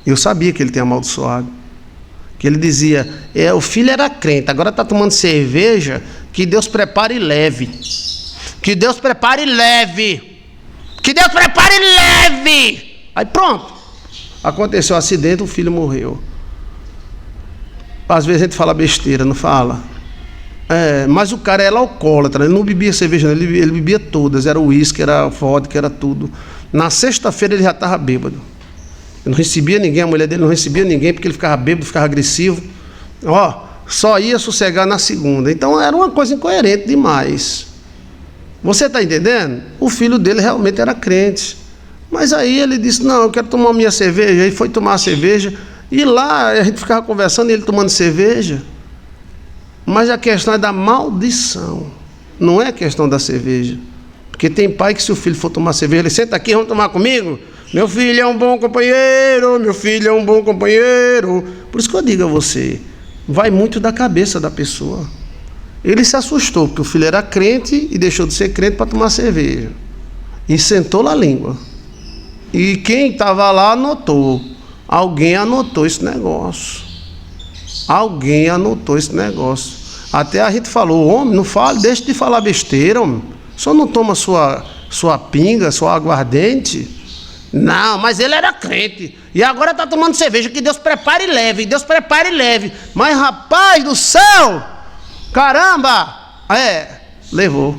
S1: Eu sabia que ele tinha amaldiçoado. Que ele dizia, o filho era crente, agora está tomando cerveja, que Deus prepare e leve. Que Deus prepare e leve. Que Deus prepare e leve. Aí pronto. Aconteceu um acidente, o filho morreu. Às vezes a gente fala besteira, não fala? Mas o cara era alcoólatra, ele não bebia cerveja, ele bebia todas, era uísque, era vodka, era tudo. Na sexta-feira ele já estava bêbado. Ele não recebia ninguém, a mulher dele não recebia ninguém, porque ele ficava bêbado, ficava agressivo. Só ia sossegar na segunda. Então era uma coisa incoerente demais. Você está entendendo? O filho dele realmente era crente. Mas aí ele disse, não, eu quero tomar minha cerveja. Aí foi tomar a cerveja. E lá a gente ficava conversando, ele tomando cerveja. Mas a questão é da maldição. Não é a questão da cerveja. Porque Porque tem pai que se o filho for tomar cerveja, ele senta aqui, vamos tomar comigo? Meu filho é um bom companheiro, meu filho é um bom companheiro. Por isso que eu digo a você, vai muito da cabeça da pessoa. Ele se assustou, porque o filho era crente e deixou de ser crente para tomar cerveja. E sentou na língua. E quem estava lá anotou. Alguém anotou esse negócio. Alguém anotou esse negócio. Até a gente falou, homem, não fale, deixa de falar besteira, homem. Só não toma sua pinga, sua aguardente. Não, mas ele era crente. E agora está tomando cerveja, que Deus prepare e leve. Deus prepare e leve. Mas rapaz do céu, caramba, levou.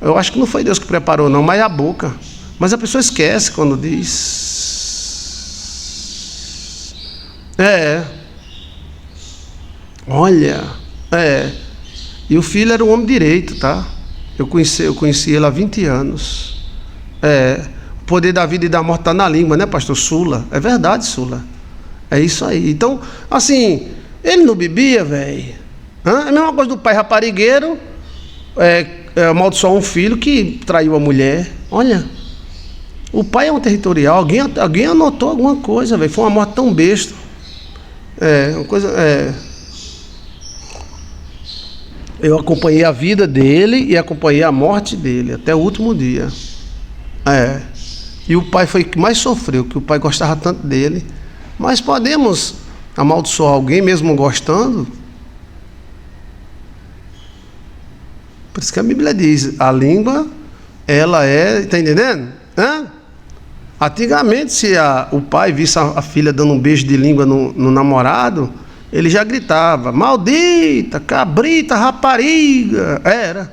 S1: Eu acho que não foi Deus que preparou não, mas a boca. Mas a pessoa esquece quando diz. Olha, e o filho era um homem direito, tá? Eu conheci ele há 20 anos. O poder da vida e da morte está na língua, né, pastor Sula? É verdade, Sula. É isso aí. Então, assim, ele não bebia, velho. É a mesma coisa do pai raparigueiro, amaldiçoar um filho que traiu a mulher. Olha, o pai é um territorial. Alguém anotou alguma coisa, velho. Foi uma morte tão besta. Uma coisa. Eu acompanhei a vida dele e acompanhei a morte dele até o último dia. E o pai foi o que mais sofreu, que o pai gostava tanto dele. Mas podemos amaldiçoar alguém mesmo gostando? Por isso que a Bíblia diz, a língua, ela tá entendendo? Antigamente, se o pai visse a filha dando um beijo de língua no namorado, ele já gritava, maldita, cabrita, rapariga, era.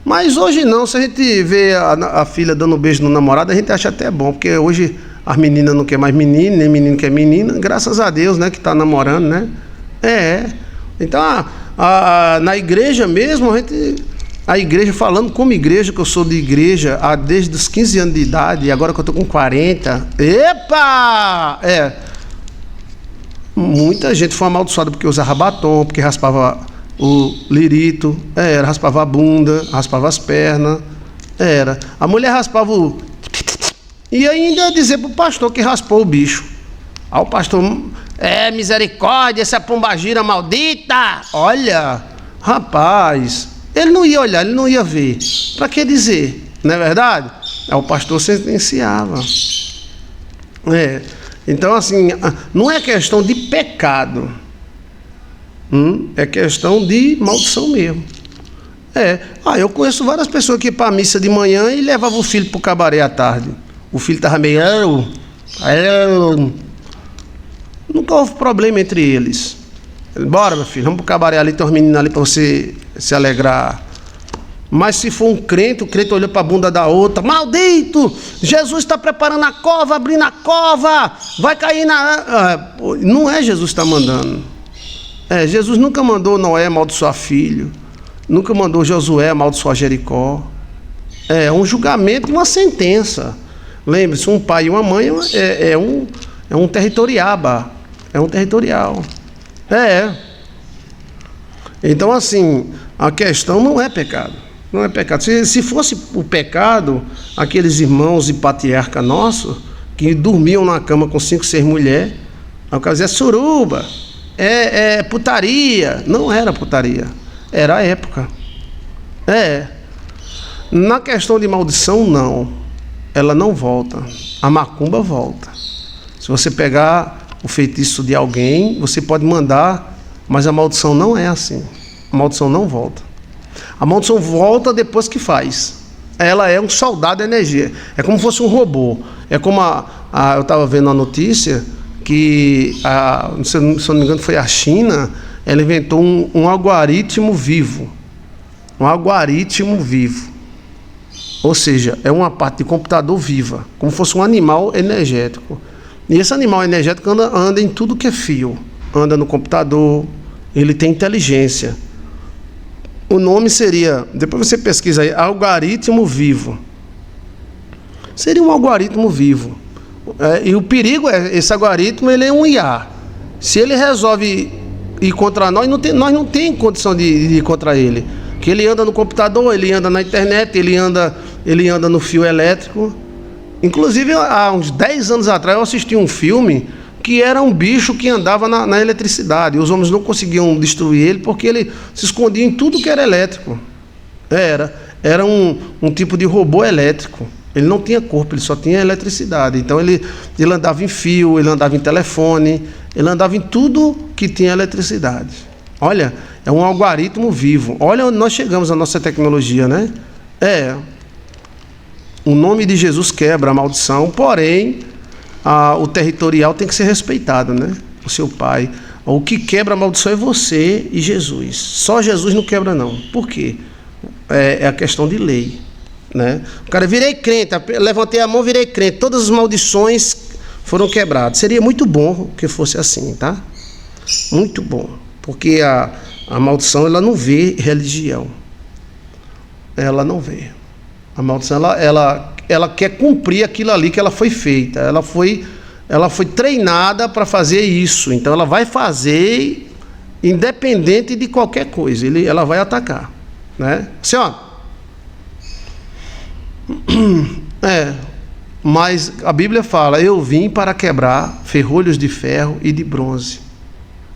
S1: Mas hoje não, se a gente vê a filha dando um beijo no namorado, a gente acha até bom, porque hoje as meninas não querem mais menino, nem menino quer menina, graças a Deus, né, que está namorando, né? Então, na igreja mesmo, a igreja, falando como igreja, que eu sou de igreja desde os 15 anos de idade, e agora que eu estou com 40, muita gente foi amaldiçoada porque usava batom, porque raspava o lirito, raspava a bunda, raspava as pernas, a mulher raspava e ainda dizer pro pastor que raspou o bicho. Aí o pastor, misericórdia, essa pombagira maldita. Olha, rapaz, ele não ia olhar, ele não ia ver. Para que dizer? Não é verdade? Aí o pastor sentenciava. Então, assim, não é questão de pecado. É questão de maldição mesmo. Eu conheço várias pessoas que iam para a missa de manhã e levavam o filho para o cabaré à tarde. O filho estava meio... Nunca houve problema entre eles. Bora, meu filho, vamos para o cabaré ali, tem uns meninos ali para você se alegrar. Mas se for um crente, o crente olhou para a bunda da outra, maldito, Jesus está preparando a cova, abrindo a cova, vai cair não é Jesus que está mandando. Jesus nunca mandou Noé amaldiçoar filho, nunca mandou Josué amaldiçoar Jericó. É um julgamento e uma sentença. Lembre-se, um pai e uma mãe é um territoriaba, é um territorial. Então, assim, a questão não é pecado. Não é pecado. Se fosse o pecado, aqueles irmãos e patriarca nossos, que dormiam na cama com 5, 6 mulheres, aí o cara dizia, suruba, putaria. Não era putaria, era a época. Na questão de maldição, não. Ela não volta. A macumba volta. Se você pegar o feitiço de alguém, você pode mandar, mas a maldição não é assim. A maldição não volta. A maldição volta depois que faz. Ela é um soldado de energia. É como se fosse um robô. É como eu estava vendo a notícia que, se eu não me engano, foi a China, ela inventou um algoritmo vivo. Um algoritmo vivo. Ou seja, é uma parte de computador viva, como se fosse um animal energético. E esse animal energético anda em tudo que é fio. Anda no computador, ele tem inteligência. O nome seria, depois você pesquisa aí, algoritmo vivo. Seria um algoritmo vivo. E o perigo esse algoritmo, ele é um IA. Se ele resolve ir contra nós não tem condição de ir contra ele. Que ele anda no computador, ele anda na internet, ele anda ele anda no fio elétrico. Inclusive, há uns 10 anos atrás, eu assisti um filme que era um bicho que andava na eletricidade. Os homens não conseguiam destruir ele porque ele se escondia em tudo que era elétrico. Era um tipo de robô elétrico. Ele não tinha corpo, ele só tinha eletricidade. Então ele andava em fio, ele andava em telefone, ele andava em tudo que tinha eletricidade. Olha, é um algoritmo vivo. Olha onde nós chegamos a nossa tecnologia, né? O nome de Jesus quebra a maldição, porém, o territorial tem que ser respeitado, né? O seu pai. O que quebra a maldição é você e Jesus. Só Jesus não quebra, não. Por quê? É a questão de lei, né? O cara, virei crente, levantei a mão, virei crente, todas as maldições foram quebradas. Seria muito bom que fosse assim, tá? Muito bom, porque a maldição, ela não vê religião, ela não vê. A maldição, ela quer cumprir aquilo ali que ela foi feita, ela foi treinada para fazer isso, então ela vai fazer independente de qualquer coisa, ela vai atacar, né? Assim, ó. Mas a Bíblia fala: eu vim para quebrar ferrolhos de ferro e de bronze.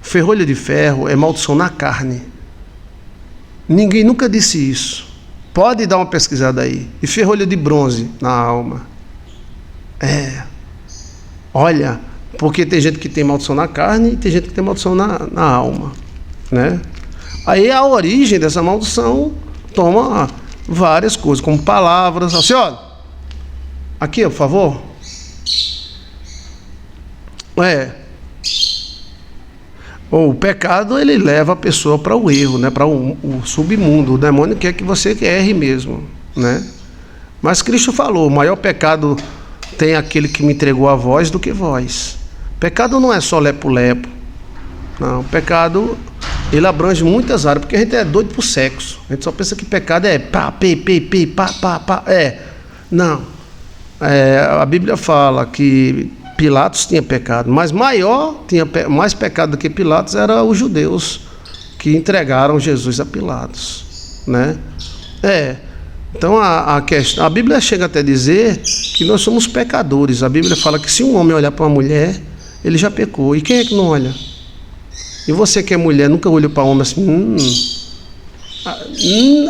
S1: Ferrolho de ferro é maldição na carne. Ninguém nunca disse isso. Pode dar uma pesquisada aí. E ferrolho de bronze na alma. Olha, porque tem gente que tem maldição na carne e tem gente que tem maldição na alma, né? Aí a origem dessa maldição toma várias coisas, como palavras. Assim, ó, aqui, por favor. O pecado, ele leva a pessoa para o erro, né? Para o submundo. O demônio quer que você erre mesmo, né? Mas Cristo falou: o maior pecado tem aquele que me entregou a vós do que vós. Pecado não é só lepo-lepo. Não, pecado, ele abrange muitas áreas, porque a gente é doido por sexo. A gente só pensa que pecado é pá, pá. Não. A Bíblia fala que Pilatos tinha pecado, mas mais pecado do que Pilatos era os judeus que entregaram Jesus a Pilatos, né? Então a Bíblia chega até a dizer que nós somos pecadores. A Bíblia fala que se um homem olhar para uma mulher, ele já pecou. E quem é que não olha? E você que é mulher, nunca olhou para homem assim?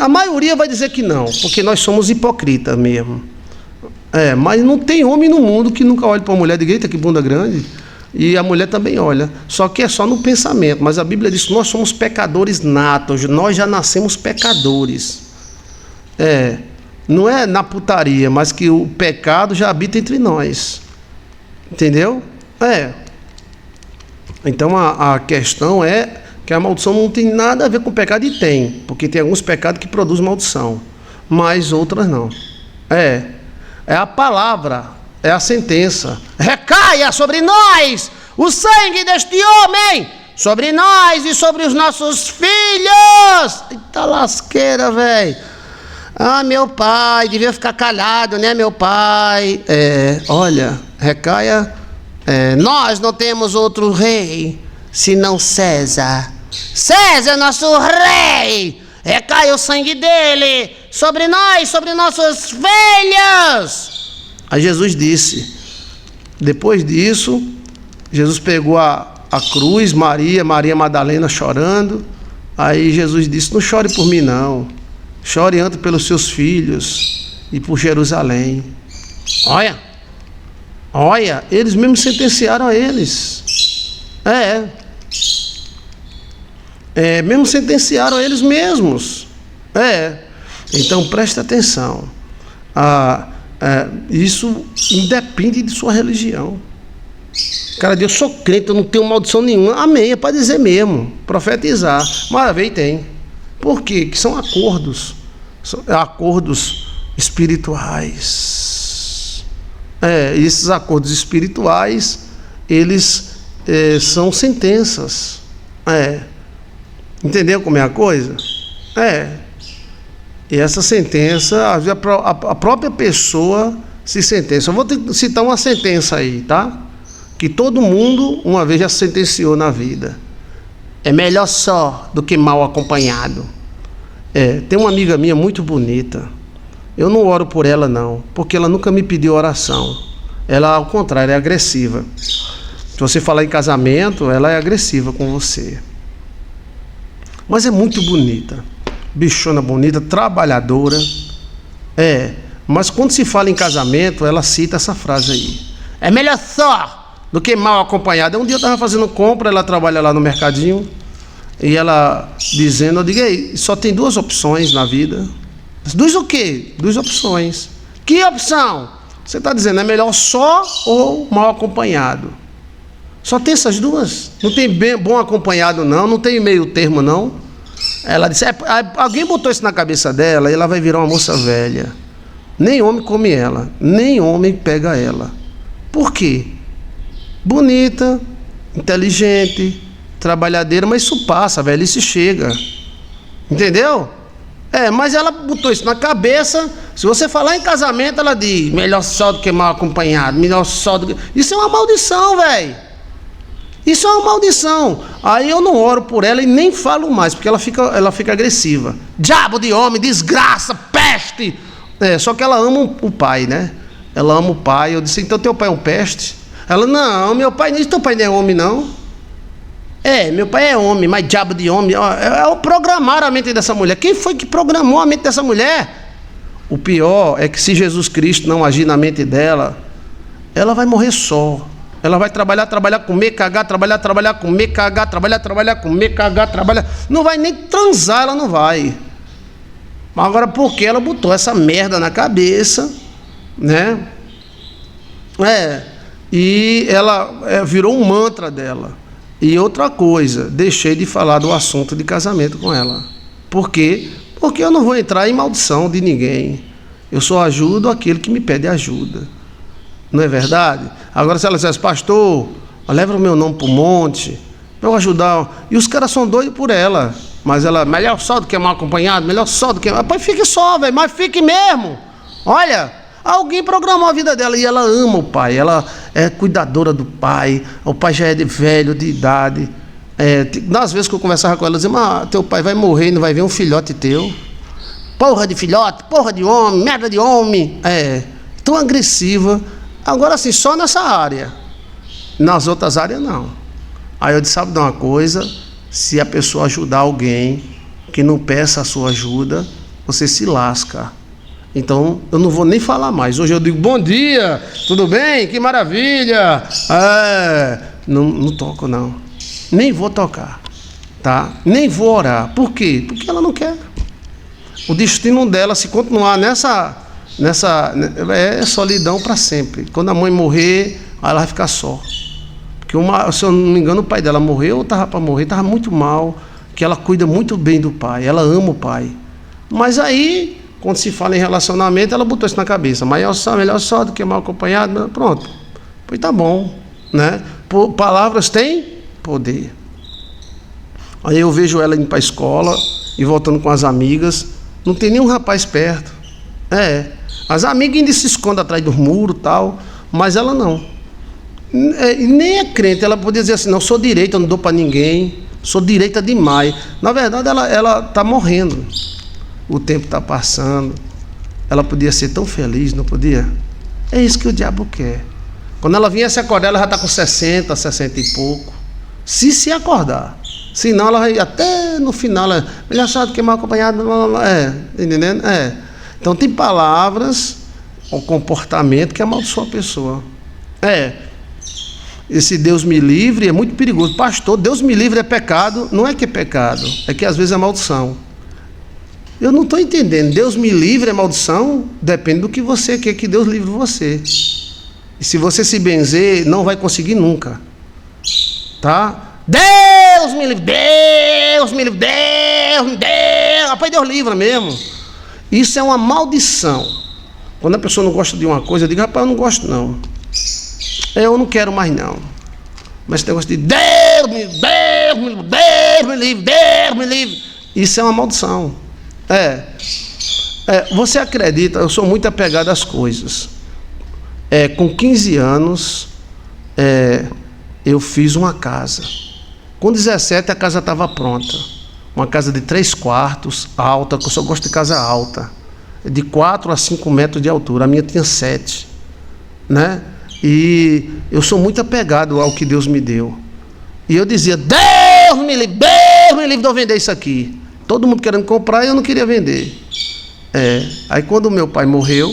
S1: A maioria vai dizer que não, porque nós somos hipócritas mesmo. Mas não tem homem no mundo que nunca olhe para uma mulher de eita, que bunda grande. E a mulher também olha. Só que é só no pensamento. Mas a Bíblia diz que nós somos pecadores natos. Nós já nascemos pecadores. Não é na putaria, mas que o pecado já habita entre nós. Entendeu? Então a questão é que a maldição não tem nada a ver com o pecado, e tem. Porque tem alguns pecados que produzem maldição, mas outras não. É a palavra, é a sentença. Recaia sobre nós o sangue deste homem, sobre nós e sobre os nossos filhos. Eita lasqueira, velho. Meu pai, devia ficar calhado, né, meu pai? Olha, recaia. Nós não temos outro rei senão César. César é nosso rei. Recai o sangue dele sobre nós, sobre nossos filhos. Aí Jesus disse, depois disso, Jesus pegou a cruz, Maria Madalena chorando. Aí Jesus disse: não chore por mim não, chore antes pelos seus filhos e por Jerusalém. Olha, eles mesmos sentenciaram a eles. Mesmo sentenciaram a eles mesmos. Então preste atenção. Isso independe de sua religião. Cara, eu sou crente, eu não tenho maldição nenhuma. Amém, é para dizer mesmo, profetizar. Maravilha, tem. Por quê? Que são acordos. Acordos espirituais. Esses acordos espirituais, eles são sentenças. Entendeu como é a coisa? E essa sentença, a própria pessoa se sentencia. Eu vou citar uma sentença aí, tá? Que todo mundo uma vez já sentenciou na vida. É melhor só do que mal acompanhado. Tem uma amiga minha muito bonita. eu não oro por ela não, porque ela nunca me pediu oração. Ela, ao contrário, é agressiva. Se você falar em casamento, ela é agressiva com você. Mas é muito bonita. Bichona bonita, trabalhadora. Mas quando se fala em casamento, ela cita essa frase aí. É melhor só do que mal acompanhada. Um dia eu estava fazendo compra, ela trabalha lá no mercadinho, e ela dizendo, eu digo, ei, só tem 2 opções na vida. 2 o quê? 2 opções. Que opção? Você está dizendo, é melhor só ou mal acompanhado? Só tem essas 2? Não tem bom acompanhado não, não tem meio termo não. Ela disse, alguém botou isso na cabeça dela e ela vai virar uma moça velha. Nem homem come ela, nem homem pega ela. Por quê? Bonita, inteligente, trabalhadeira, mas isso passa, a velhice chega. Entendeu? Mas ela botou isso na cabeça. Se você falar em casamento, ela diz, melhor só do que mal acompanhado, melhor só do que... Isso é uma maldição, velho. Isso é uma maldição. Aí eu não oro por ela e nem falo mais, porque ela fica agressiva. Diabo de homem, desgraça, peste. Só que ela ama o pai, né? Ela ama o pai. Eu disse, então teu pai é um peste? Ela, não, meu pai não, teu pai não é homem não. Meu pai é homem, mas diabo de homem. Programaram a mente dessa mulher. Quem foi que programou a mente dessa mulher? O pior é que se Jesus Cristo não agir na mente dela, ela vai morrer só. Ela vai trabalhar, comer, cagar, trabalhar, comer, cagar, trabalhar, comer, cagar, trabalhar. Não vai nem transar, ela não vai. Mas agora porque ela botou essa merda na cabeça, né? E ela virou um mantra dela. E outra coisa, deixei de falar do assunto de casamento com ela. Por quê? Porque eu não vou entrar em maldição de ninguém. Eu só ajudo aquele que me pede ajuda. Não é verdade? Agora se ela dissesse, pastor, leva o meu nome para o monte, para eu ajudar. E os caras são doidos por ela. Mas ela, melhor só do que mal acompanhado, melhor só do que... Mas fique só, velho, mas fique mesmo. Olha, alguém programou a vida dela e ela ama o pai. Ela é cuidadora do pai. O pai já é velho, de idade. Nas vezes que eu conversava com ela, eu dizia, mas teu pai vai morrer e não vai ver um filhote teu. Porra de filhote, porra de homem, merda de homem. Tão agressiva. Agora assim, só nessa área. Nas outras áreas não. Aí eu disse, sabe de uma coisa? Se a pessoa ajudar alguém que não peça a sua ajuda, você se lasca. Então eu não vou nem falar mais. Hoje eu digo, bom dia, tudo bem? Que maravilha. Não toco não. Nem vou tocar, tá? Nem vou orar. Por quê? Porque ela não quer. O destino dela, se continuar nessa solidão para sempre. Quando a mãe morrer, ela vai ficar só. Porque se eu não me engano, o pai dela morreu ou estava para morrer, estava muito mal, que ela cuida muito bem do pai, ela ama o pai. Mas aí, quando se fala em relacionamento, ela botou isso na cabeça, melhor só do que mal acompanhado, pronto. Pois tá bom, né? Palavras têm poder. Aí eu vejo ela indo para a escola e voltando com as amigas, não tem nenhum rapaz perto. As amigas ainda se escondem atrás do muro e tal, mas ela não. Nem é crente, ela podia dizer assim, não, sou direita, não dou para ninguém, sou direita demais. Na verdade ela está morrendo, o tempo está passando, ela podia ser tão feliz, não podia? É isso que o diabo quer. Quando ela vinha se acordar, ela já está com 60 e pouco, se acordar. Senão ela vai até no final, melhor só do que mal acompanhado, entendendo? Então tem palavras ou comportamento que amaldiçoa a pessoa. Esse Deus me livre é muito perigoso. Pastor, Deus me livre é pecado? Não é que é pecado, é que às vezes é maldição. Eu não estou entendendo. Deus me livre é maldição? Depende do que você quer que Deus livre você. E se você se benzer, não vai conseguir nunca. Tá? Deus me livre, Deus me livre, Deus. Rapaz, Deus livra mesmo. Isso é uma maldição. Quando a pessoa não gosta de uma coisa, eu digo, rapaz, eu não gosto não. Eu não quero mais não. Mas esse negócio de Deus me livre. Isso é uma maldição. Você acredita, eu sou muito apegado às coisas. Com 15 anos, eu fiz uma casa. Com 17 a casa estava pronta. Uma casa de 3 quartos, alta, que eu só gosto de casa alta. de 4 a 5 metros de altura. A minha tinha 7, né? E eu sou muito apegado ao que Deus me deu. E eu dizia, Deus me livre de eu vender isso aqui. Todo mundo querendo comprar e eu não queria vender. Aí quando o meu pai morreu,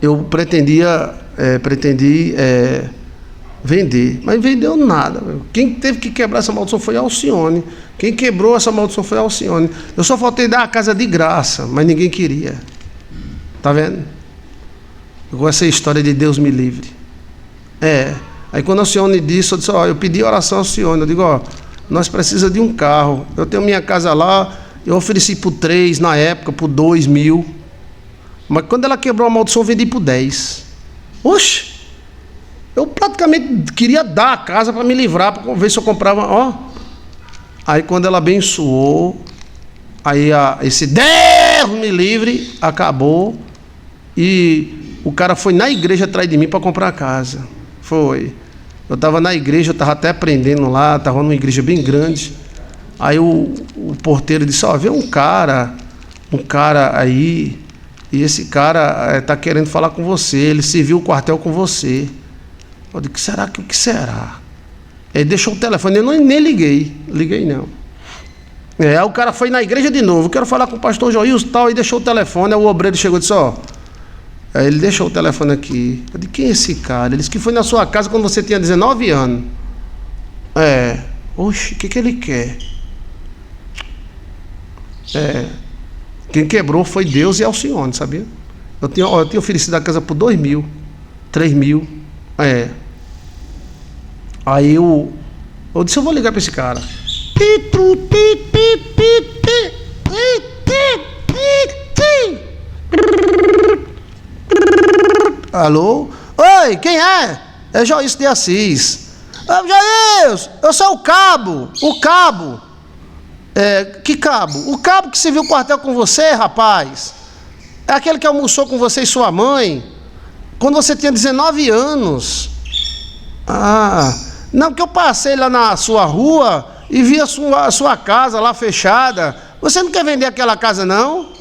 S1: eu pretendi vender, mas vendeu nada. Quem teve que quebrar essa maldição foi a Alcione. Quem quebrou essa maldição foi a Alcione. Eu só faltei dar a casa de graça, mas ninguém queria. Tá vendo? Com essa história de Deus me livre. Aí quando a Alcione disse, eu disse, eu pedi oração a Alcione. Eu digo, nós precisamos de um carro. Eu tenho minha casa lá, eu ofereci por 3 na época, por 2 mil. Mas quando ela quebrou a maldição, eu vendi por 10. Oxe! Eu praticamente queria dar a casa para me livrar, para ver se eu comprava, Aí quando ela abençoou, aí esse Deus me livre acabou, e o cara foi na igreja atrás de mim para comprar a casa. Foi. Eu estava na igreja, eu estava até aprendendo lá, estava numa igreja bem grande. Aí o porteiro disse, vê um cara aí, e esse cara está querendo falar com você, ele serviu o quartel com você. Eu disse, o que será? Ele deixou o telefone, eu nem liguei não. Aí o cara foi na igreja de novo, quero falar com o pastor Joilson e tal, e deixou o telefone. Aí o obreiro chegou e disse, aí ele deixou o telefone aqui. Eu disse, quem é esse cara? Ele disse que foi na sua casa quando você tinha 19 anos. Oxe, o que ele quer? Quem quebrou foi Deus e Alcione, sabia? Eu tinha oferecido a casa por 2 mil, 3 mil. Aí eu disse, eu vou ligar para esse cara. Alô? Oi, quem é? É Joilson de Assis. Joilson, eu sou o cabo. O cabo. Que cabo? O cabo que serviu o quartel com você, rapaz. É aquele que almoçou com você e sua mãe quando você tinha 19 anos. Não, que eu passei lá na sua rua e vi a sua casa lá fechada. Você não quer vender aquela casa, não?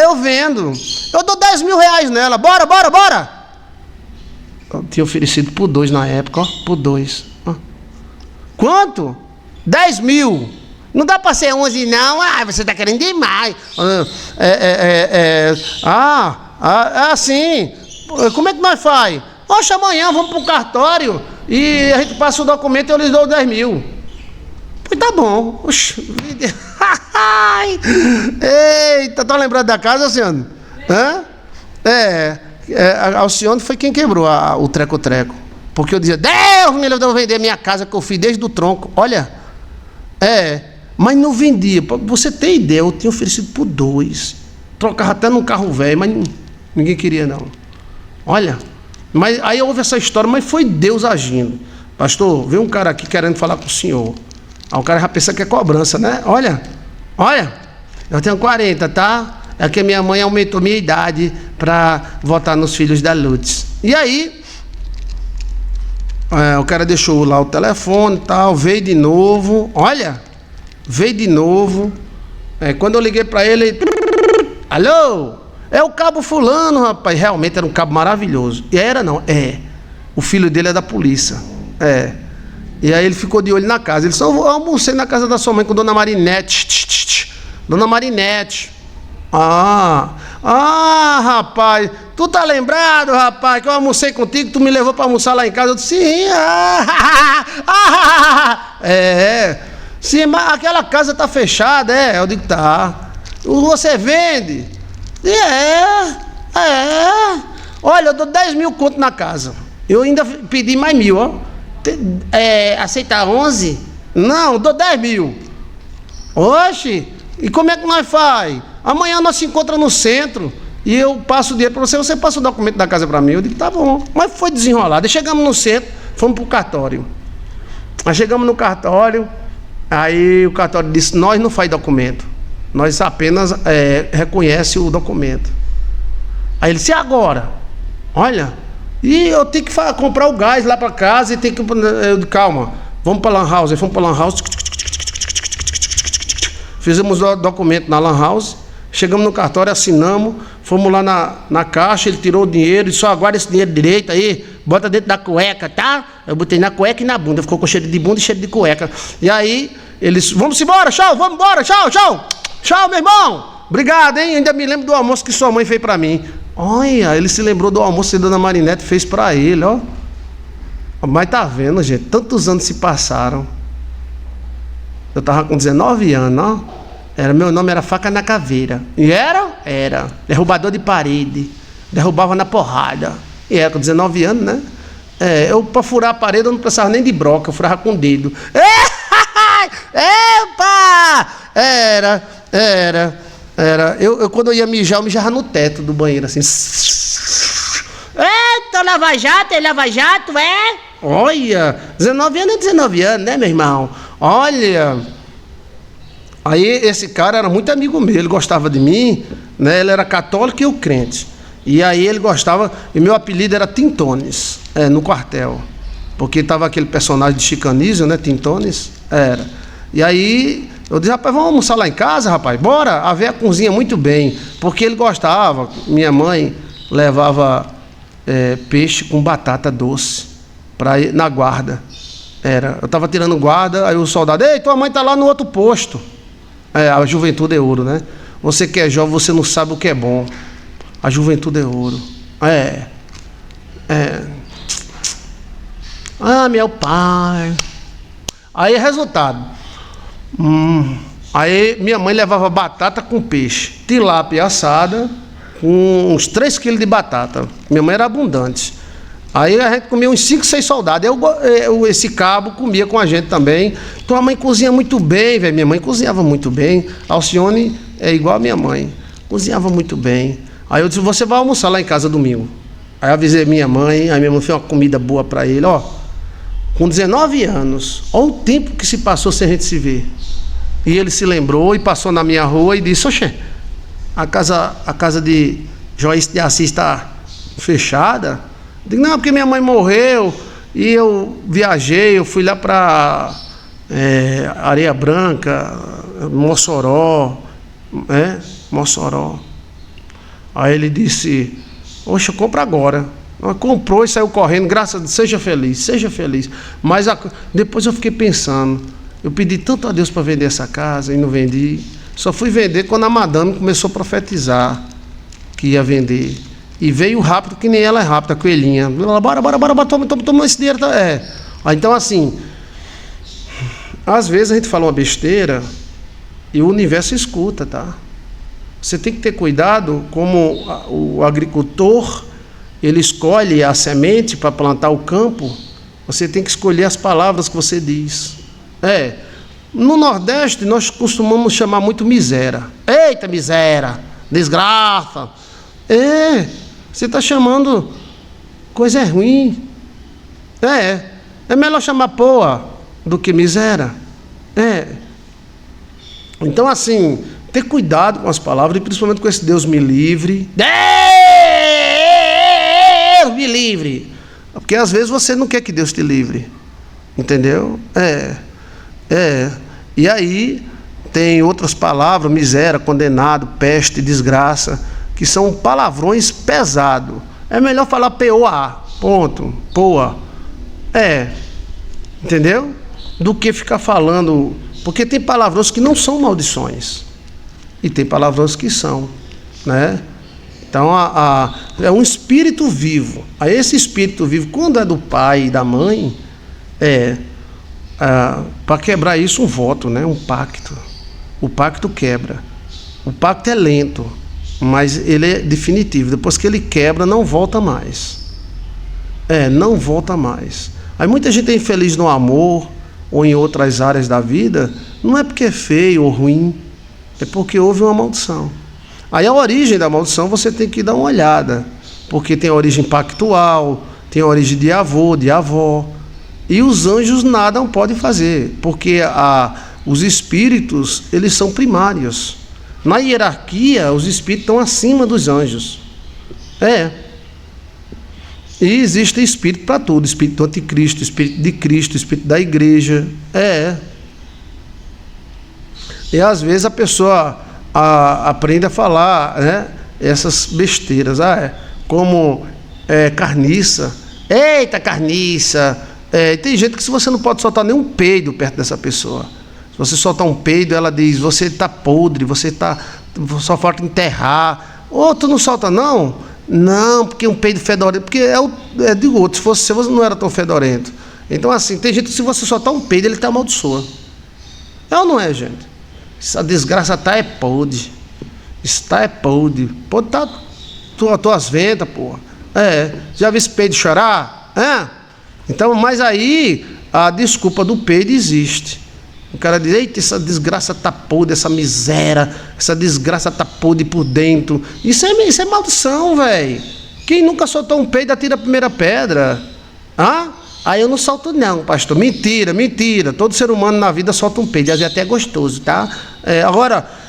S1: Eu vendo. Eu dou 10 mil reais nela. Bora. Eu tinha oferecido por 2 na época, por 2. Quanto? 10 mil. Não dá para ser 11 não. Você está querendo demais. Sim. Como é que nós faz? Oxe, amanhã vamos para o cartório e a gente passa o documento e eu lhes dou 10 mil. Pois tá bom. Oxe. Eita, tá lembrado da casa, Alcione? A Alcione foi quem quebrou o treco-treco. Porque eu dizia, Deus me livre de eu vender minha casa que eu fiz desde o tronco. Olha, mas não vendia. Pra você ter ideia, eu tinha oferecido por 2. Trocava até num carro velho, mas ninguém queria não. Olha, mas aí houve essa história, mas foi Deus agindo. Pastor, veio um cara aqui querendo falar com o senhor. Aí o cara já pensa que é cobrança, né? Olha, eu tenho 40, tá? É que minha mãe aumentou minha idade para votar nos filhos da Lutz. E aí, o cara deixou lá o telefone e tal, veio de novo. Quando eu liguei para ele, alô? É o cabo fulano, rapaz. Realmente era um cabo maravilhoso. E o filho dele é da polícia. E aí ele ficou de olho na casa. Ele disse, eu almocei na casa da sua mãe com Dona Marinete. Dona Marinete. Rapaz, tu tá lembrado, rapaz, que eu almocei contigo, tu me levou para almoçar lá em casa? Eu disse, sim. Sim, mas aquela casa tá fechada, Eu digo, tá. Você vende? Olha, eu dou 10 mil conto na casa. Eu ainda pedi mais 1.000, ó. Aceita 11? Não, dou 10 mil. Oxe, e como é que nós faz? Amanhã nós se encontramos no centro e eu passo o dinheiro para você, você passa o documento da casa para mim. Eu digo, tá bom. Mas foi desenrolado. Aí chegamos no centro, fomos para o cartório. Aí chegamos no cartório, aí o cartório disse, nós não faz documento. Nós apenas reconhece o documento. Aí ele disse, e agora? Olha, e eu tenho que comprar o gás lá para casa e tem que... calma, vamos para Lan House. Aí fomos para Lan House. Fizemos o documento na Lan House. Chegamos no cartório, assinamos. Fomos lá na caixa, ele tirou o dinheiro. E só aguarda esse dinheiro direito aí. Bota dentro da cueca, tá? Eu botei na cueca e na bunda. Ficou com cheiro de bunda e cheiro de cueca. E aí, eles... Vamos embora, tchau, vamos embora, tchau, tchau. Tchau, meu irmão. Obrigado, hein? Ainda me lembro do almoço que sua mãe fez pra mim. Olha, ele se lembrou do almoço que a dona Marinete fez pra ele, ó. Mas tá vendo, gente? Tantos anos se passaram. Eu tava com 19 anos, ó. Meu nome era Faca na Caveira. E era? Era. Derrubador de parede. Derrubava na porrada. E era com 19 anos, né? Eu, pra furar a parede, eu não precisava nem de broca. Eu furava com o dedo. Epa! Era. Eu quando eu ia mijar, eu mijava no teto do banheiro, assim. Eita, lava jato, é? Olha, 19 anos é 19 anos, né, meu irmão? Olha... Aí esse cara era muito amigo meu, ele gostava de mim, né? Ele era católico e eu crente. E aí ele gostava, e meu apelido era Tintones, no quartel. Porque tava aquele personagem de Chicanísio, né? Tintones, era. E aí eu disse, rapaz, vamos almoçar lá em casa, rapaz? Bora, a véia cozinha muito bem. Porque ele gostava, minha mãe levava peixe com batata doce para ir na guarda. Eu tava tirando guarda, aí o soldado, ei, tua mãe tá lá no outro posto. A juventude é ouro, né? Você que é jovem, você não sabe o que é bom. A juventude é ouro. Ah, meu pai. Aí, resultado. Aí, minha mãe levava batata com peixe. Tilápia assada, com uns 3 quilos de batata. Minha mãe era abundante. Aí a gente comia uns 5, 6 soldados. Esse cabo comia com a gente também. Então a mãe cozinha muito bem, velho. Minha mãe cozinhava muito bem. Alcione é igual a minha mãe. Cozinhava muito bem. Aí eu disse, você vai almoçar lá em casa domingo. Aí eu avisei minha mãe. Aí minha mãe fez uma comida boa pra ele. Ó, com 19 anos. Olha o tempo que se passou sem a gente se ver. E ele se lembrou e passou na minha rua e disse, oxê, a casa de Joyce de Assis está fechada. Digo, não, porque minha mãe morreu e eu viajei, eu fui lá para Areia Branca, Mossoró, Mossoró. Aí ele disse, oxe, compra agora. Comprou e saiu correndo, graças a Deus, seja feliz. Mas depois eu fiquei pensando, eu pedi tanto a Deus para vender essa casa e não vendi. Só fui vender quando a madame começou a profetizar que ia vender. E veio rápido, que nem ela é rápida, a coelhinha. Ela, bora, toma esse dinheiro. Então, assim, às vezes a gente fala uma besteira e o universo escuta, tá? Você tem que ter cuidado, como o agricultor, ele escolhe a semente para plantar o campo, você tem que escolher as palavras que você diz. No Nordeste, nós costumamos chamar muito miséria. Eita, miséria, desgraça. Você está chamando coisa ruim. É melhor chamar poa do que miséria. Então, assim, ter cuidado com as palavras, e principalmente com esse Deus me livre. Deus me livre. Porque às vezes você não quer que Deus te livre. Entendeu? E aí tem outras palavras, miséria, condenado, peste, desgraça, que são palavrões pesados. É melhor falar P-O-A, ponto, poa. Entendeu? Do que ficar falando, porque tem palavrões que não são maldições. E tem palavrões que são, né? Então, é um espírito vivo. Aí esse espírito vivo, quando é do pai e da mãe, para quebrar isso, um voto, né? Um pacto. O pacto quebra. O pacto é lento, mas ele é definitivo. Depois que ele quebra, não volta mais. Não volta mais. Aí muita gente é infeliz no amor ou em outras áreas da vida, não é porque é feio ou ruim, é porque houve uma maldição. Aí a origem da maldição você tem que dar uma olhada, porque tem a origem pactual, tem a origem de avô, de avó, e os anjos nada não podem fazer, porque os espíritos, eles são primários. Na hierarquia, os espíritos estão acima dos anjos. E existe espírito para tudo, espírito do anticristo, espírito de Cristo, espírito da igreja. E às vezes a pessoa aprende a falar, né, essas besteiras, como carniça. Eita, carniça! Tem gente que se você não pode soltar nenhum peido perto dessa pessoa. Se você soltar um peido, ela diz, você está podre, só falta enterrar. Ou tu não solta não? Não, porque um peido fedorento, porque é de outro, se você não era tão fedorento. Então assim, tem gente que se você soltar um peido, ele te amaldiçoa. É ou não é, gente? Essa desgraça tá podre. Está podre. Pode estar tuas ventas, porra. Já viu esse peido chorar? Então, mas aí a desculpa do peido existe. O cara diz, eita, essa desgraça tá podre, essa miséria, essa desgraça tá podre por dentro. Isso é maldição, velho. Quem nunca soltou um peido, atira a primeira pedra. Aí eu não solto não, pastor. Mentira. Todo ser humano na vida solta um peido, às vezes até é gostoso, tá?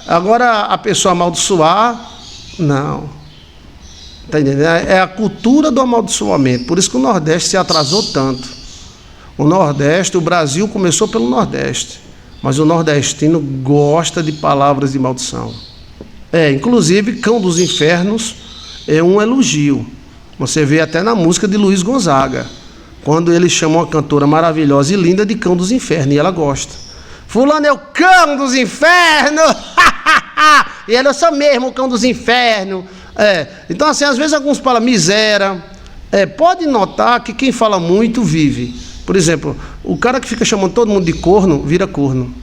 S1: Agora a pessoa amaldiçoar, não. Tá entendendo? É a cultura do amaldiçoamento. Por isso que o Nordeste se atrasou tanto. O Brasil começou pelo Nordeste. Mas o nordestino gosta de palavras de maldição. Inclusive, Cão dos Infernos é um elogio. Você vê até na música de Luiz Gonzaga, quando ele chama uma cantora maravilhosa e linda de Cão dos Infernos, e ela gosta. Fulano é o Cão dos Infernos! E ela, eu sou mesmo o Cão dos Infernos. Então, assim, às vezes alguns falam miséria. Pode notar que quem fala muito vive. Por exemplo, o cara que fica chamando todo mundo de corno, vira corno.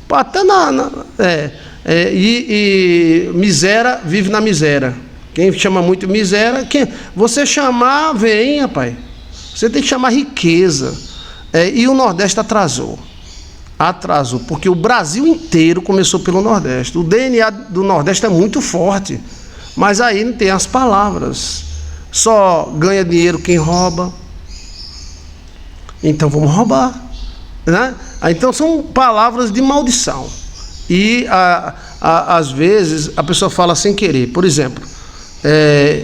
S1: Até e miséria, vive na miséria. Quem chama muito miséria, você chamar, vem, rapaz. Você tem que chamar riqueza. E o Nordeste atrasou, porque o Brasil inteiro começou pelo Nordeste. O DNA do Nordeste é muito forte, mas aí não tem as palavras. Só ganha dinheiro quem rouba. Então vamos roubar, né? Então são palavras de maldição. E às vezes a pessoa fala sem querer. Por exemplo,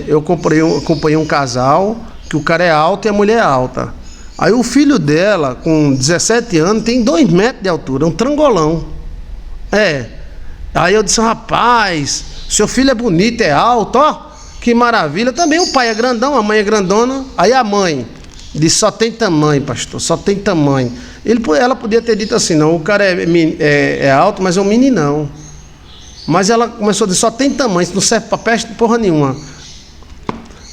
S1: eu acompanhei um casal que o cara é alto e a mulher é alta. Aí o filho dela, com 17 anos, tem 2 metros de altura, um trangolão. Aí eu disse, rapaz, seu filho é bonito, é alto, ó, que maravilha. Também o pai é grandão, a mãe é grandona. Aí a mãe disse, só tem tamanho, pastor, só tem tamanho. Ela podia ter dito assim, não, o cara é alto, mas é um meninão. Mas ela começou a dizer, só tem tamanho, isso não serve para peste porra nenhuma.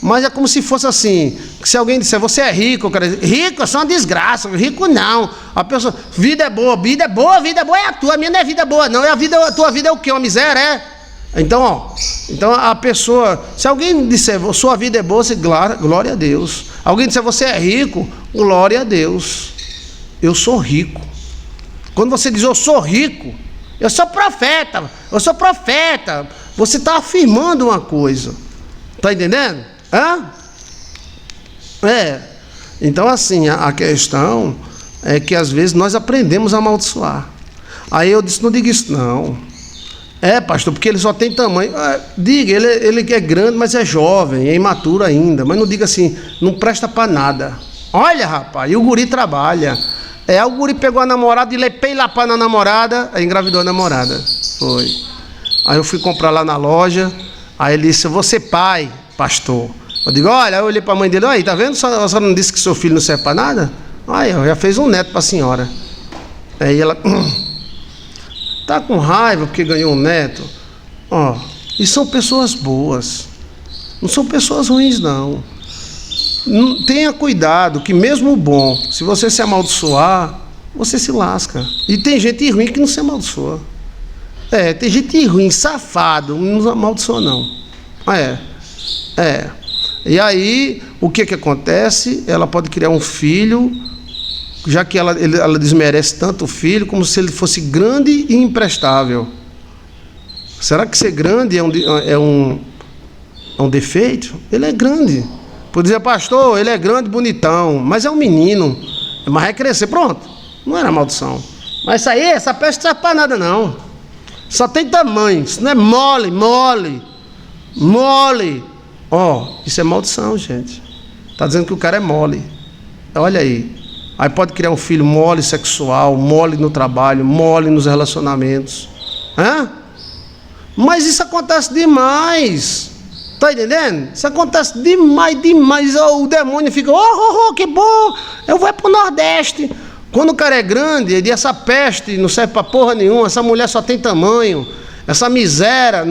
S1: Mas é como se fosse assim, que se alguém disser, você é rico, o cara diz, rico, eu sou uma desgraça, rico não. A pessoa, vida é boa é a tua, a minha não é vida boa não, a tua vida é o quê? Uma miséria, Então a pessoa, se alguém disser, sua vida é boa, você, glória a Deus. Alguém disser, você é rico, glória a Deus. Eu sou rico. Quando você diz, eu sou rico, eu sou profeta, você está afirmando uma coisa. Está entendendo? Então assim, a questão é que às vezes nós aprendemos a amaldiçoar. Aí eu disse, não diga isso não. Pastor, porque ele só tem tamanho. Diga, ele é grande, mas é jovem, é imaturo ainda. Mas não diga assim, não presta para nada. Olha, rapaz, e o guri trabalha. O guri pegou a namorada e lepei lá para na namorada, aí engravidou a namorada. Foi. Aí eu fui comprar lá na loja, aí ele disse, eu vou ser pai, pastor. Eu digo, olha, eu olhei para a mãe dele, aí, tá vendo? A senhora não disse que seu filho não serve para nada? Aí, já fez um neto para a senhora. Aí ela... Está com raiva porque ganhou um neto? E são pessoas boas. Não são pessoas ruins, não. Tenha cuidado, que mesmo o bom, se você se amaldiçoar, você se lasca. E tem gente ruim que não se amaldiçoa. Tem gente ruim, safado, não amaldiçoa, não. E aí, o que acontece? Ela pode criar um filho... já que ela desmerece tanto o filho, como se ele fosse grande e imprestável. Será que ser grande é um defeito? Ele é grande. Por dizer, pastor, ele é grande, bonitão, mas é um menino, mas vai crescer, pronto. Não era maldição. Mas isso aí, essa peste não serve para nada, não. Só tem tamanho, isso não é mole. Isso é maldição, gente. Está dizendo que o cara é mole. Olha aí. Aí pode criar um filho mole sexual, mole no trabalho, mole nos relacionamentos. Mas isso acontece demais. Tá entendendo? Isso acontece demais, demais. O demônio fica, que bom, eu vou pro Nordeste. Quando o cara é grande, ele, essa peste não serve pra porra nenhuma, essa mulher só tem tamanho, essa miséria.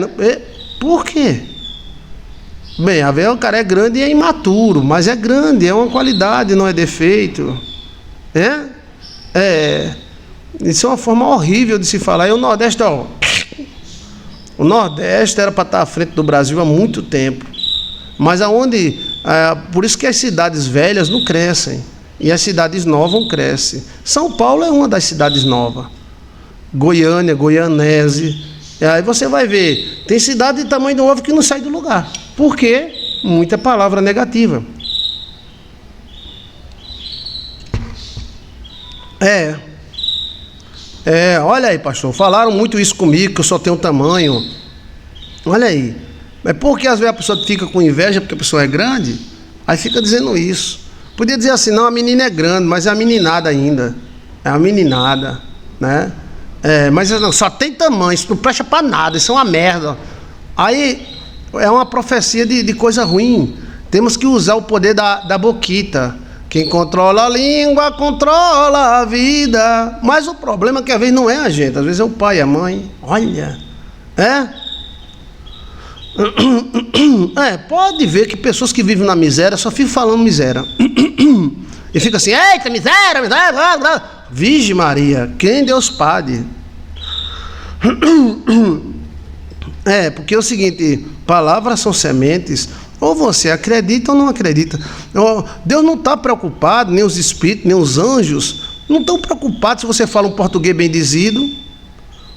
S1: Por quê? Bem, a ver, o cara é grande e é imaturo, mas é grande, é uma qualidade, não é defeito. Isso é uma forma horrível de se falar. E o Nordeste, o Nordeste era para estar à frente do Brasil há muito tempo. Mas por isso que as cidades velhas não crescem. E as cidades novas crescem. São Paulo é uma das cidades novas. Goiânia, Goianese. E aí você vai ver, tem cidade de tamanho do ovo que não sai do lugar. Por quê? Muita palavra negativa. Olha aí, pastor, falaram muito isso comigo, que eu só tenho tamanho. Olha aí. É porque às vezes a pessoa fica com inveja porque a pessoa é grande, aí fica dizendo isso. Podia dizer assim, não, a menina é grande, mas é a meninada ainda. É a meninada, né? Mas não, só tem tamanho, isso não presta pra nada, isso é uma merda. Aí é uma profecia de coisa ruim. Temos que usar o poder da boquita. Quem controla a língua, controla a vida. Mas o problema é que às vezes não é a gente, às vezes é o pai, a mãe. Olha, pode ver que pessoas que vivem na miséria só ficam falando miséria. E fica assim, eita, miséria, miséria. Virgem Maria, quem Deus pade. Porque é o seguinte, palavras são sementes. Ou você acredita ou não acredita. Deus não está preocupado, nem os espíritos, nem os anjos, não estão preocupados se você fala um português bem dizido,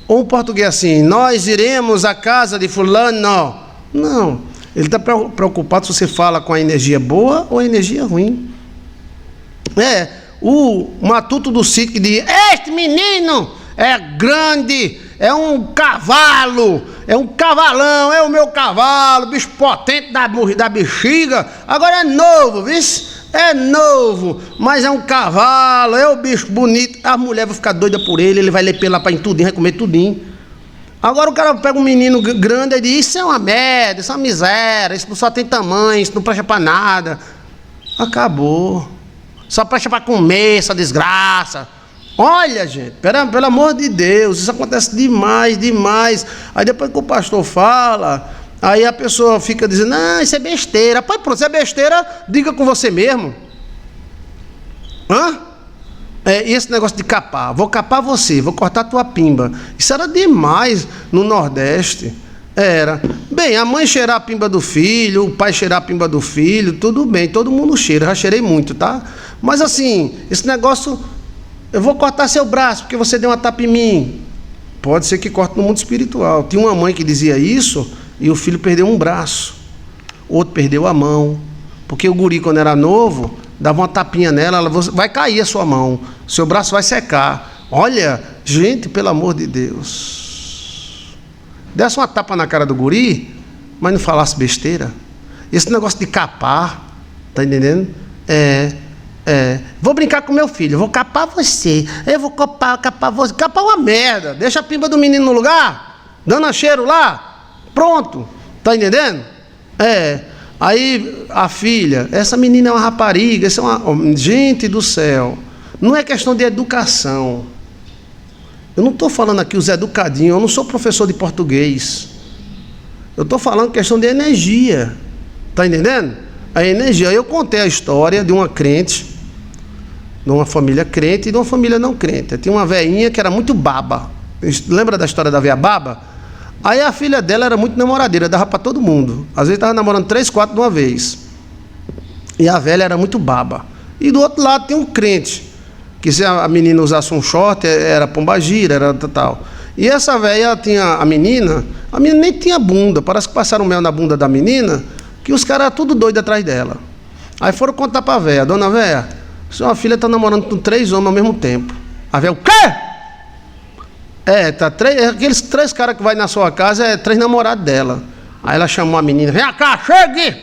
S1: ou um português assim, nós iremos à casa de fulano. Não, ele está preocupado se você fala com a energia boa ou a energia ruim. O matuto do sítio que diz, este menino é grande, é um cavalo, é um cavalão, é o meu cavalo, bicho potente da bexiga, agora é novo, viu? É novo, mas é um cavalo, é o bicho bonito, a mulher vai ficar doida por ele, ele vai ler pela em tudinho, vai comer tudinho. Agora o cara pega um menino grande e diz, isso é uma merda, isso é uma miséria, isso só tem tamanho, isso não presta pra nada. Acabou. Só presta para comer essa desgraça. Olha, gente, pelo amor de Deus, isso acontece demais, demais. Aí depois que o pastor fala, aí a pessoa fica dizendo, não, isso é besteira. Pai, pronto, se é besteira, diga com você mesmo. E esse negócio de capar, vou capar você, vou cortar tua pimba. Isso era demais no Nordeste. Era. Bem, a mãe cheirar a pimba do filho, o pai cheirar a pimba do filho, tudo bem, todo mundo cheira, já cheirei muito, tá? Mas assim, esse negócio, eu vou cortar seu braço porque você deu uma tapa em mim. Pode ser que corte no mundo espiritual. Tinha uma mãe que dizia isso e o filho perdeu um braço, outro perdeu a mão, porque o guri, quando era novo, dava uma tapinha nela, ela vai cair a sua mão, seu braço vai secar. Olha, gente, pelo amor de Deus. Desse uma tapa na cara do guri, mas não falasse besteira. Esse negócio de capar, tá entendendo? Vou brincar com meu filho, vou capar você, eu vou capar você. Capar uma merda, deixa a pimba do menino no lugar, dando a cheiro lá, pronto, tá entendendo? Aí a filha, essa menina é uma rapariga, essa é uma... Gente do céu, não é questão de educação. Eu não estou falando aqui os educadinhos, eu não sou professor de português. Eu estou falando questão de energia. Está entendendo? A energia. Eu contei a história de uma crente, de uma família crente e de uma família não crente. Tinha uma velhinha que era muito baba. Lembra da história da velha baba? Aí a filha dela era muito namoradeira, dava para todo mundo. Às vezes estava namorando 3, 4 de uma vez. E a velha era muito baba. E do outro lado tem um crente, que se a menina usasse um short, era pombagira, era tal. E essa velha tinha a menina nem tinha bunda, parece que passaram mel na bunda da menina, que os caras eram tudo doidos atrás dela. Aí foram contar pra velha, dona velha, sua filha está namorando com 3 homens ao mesmo tempo. A velha, o quê? Aqueles 3 caras que vai na sua casa, 3 namorados dela. Aí ela chamou a menina, vem cá, chegue!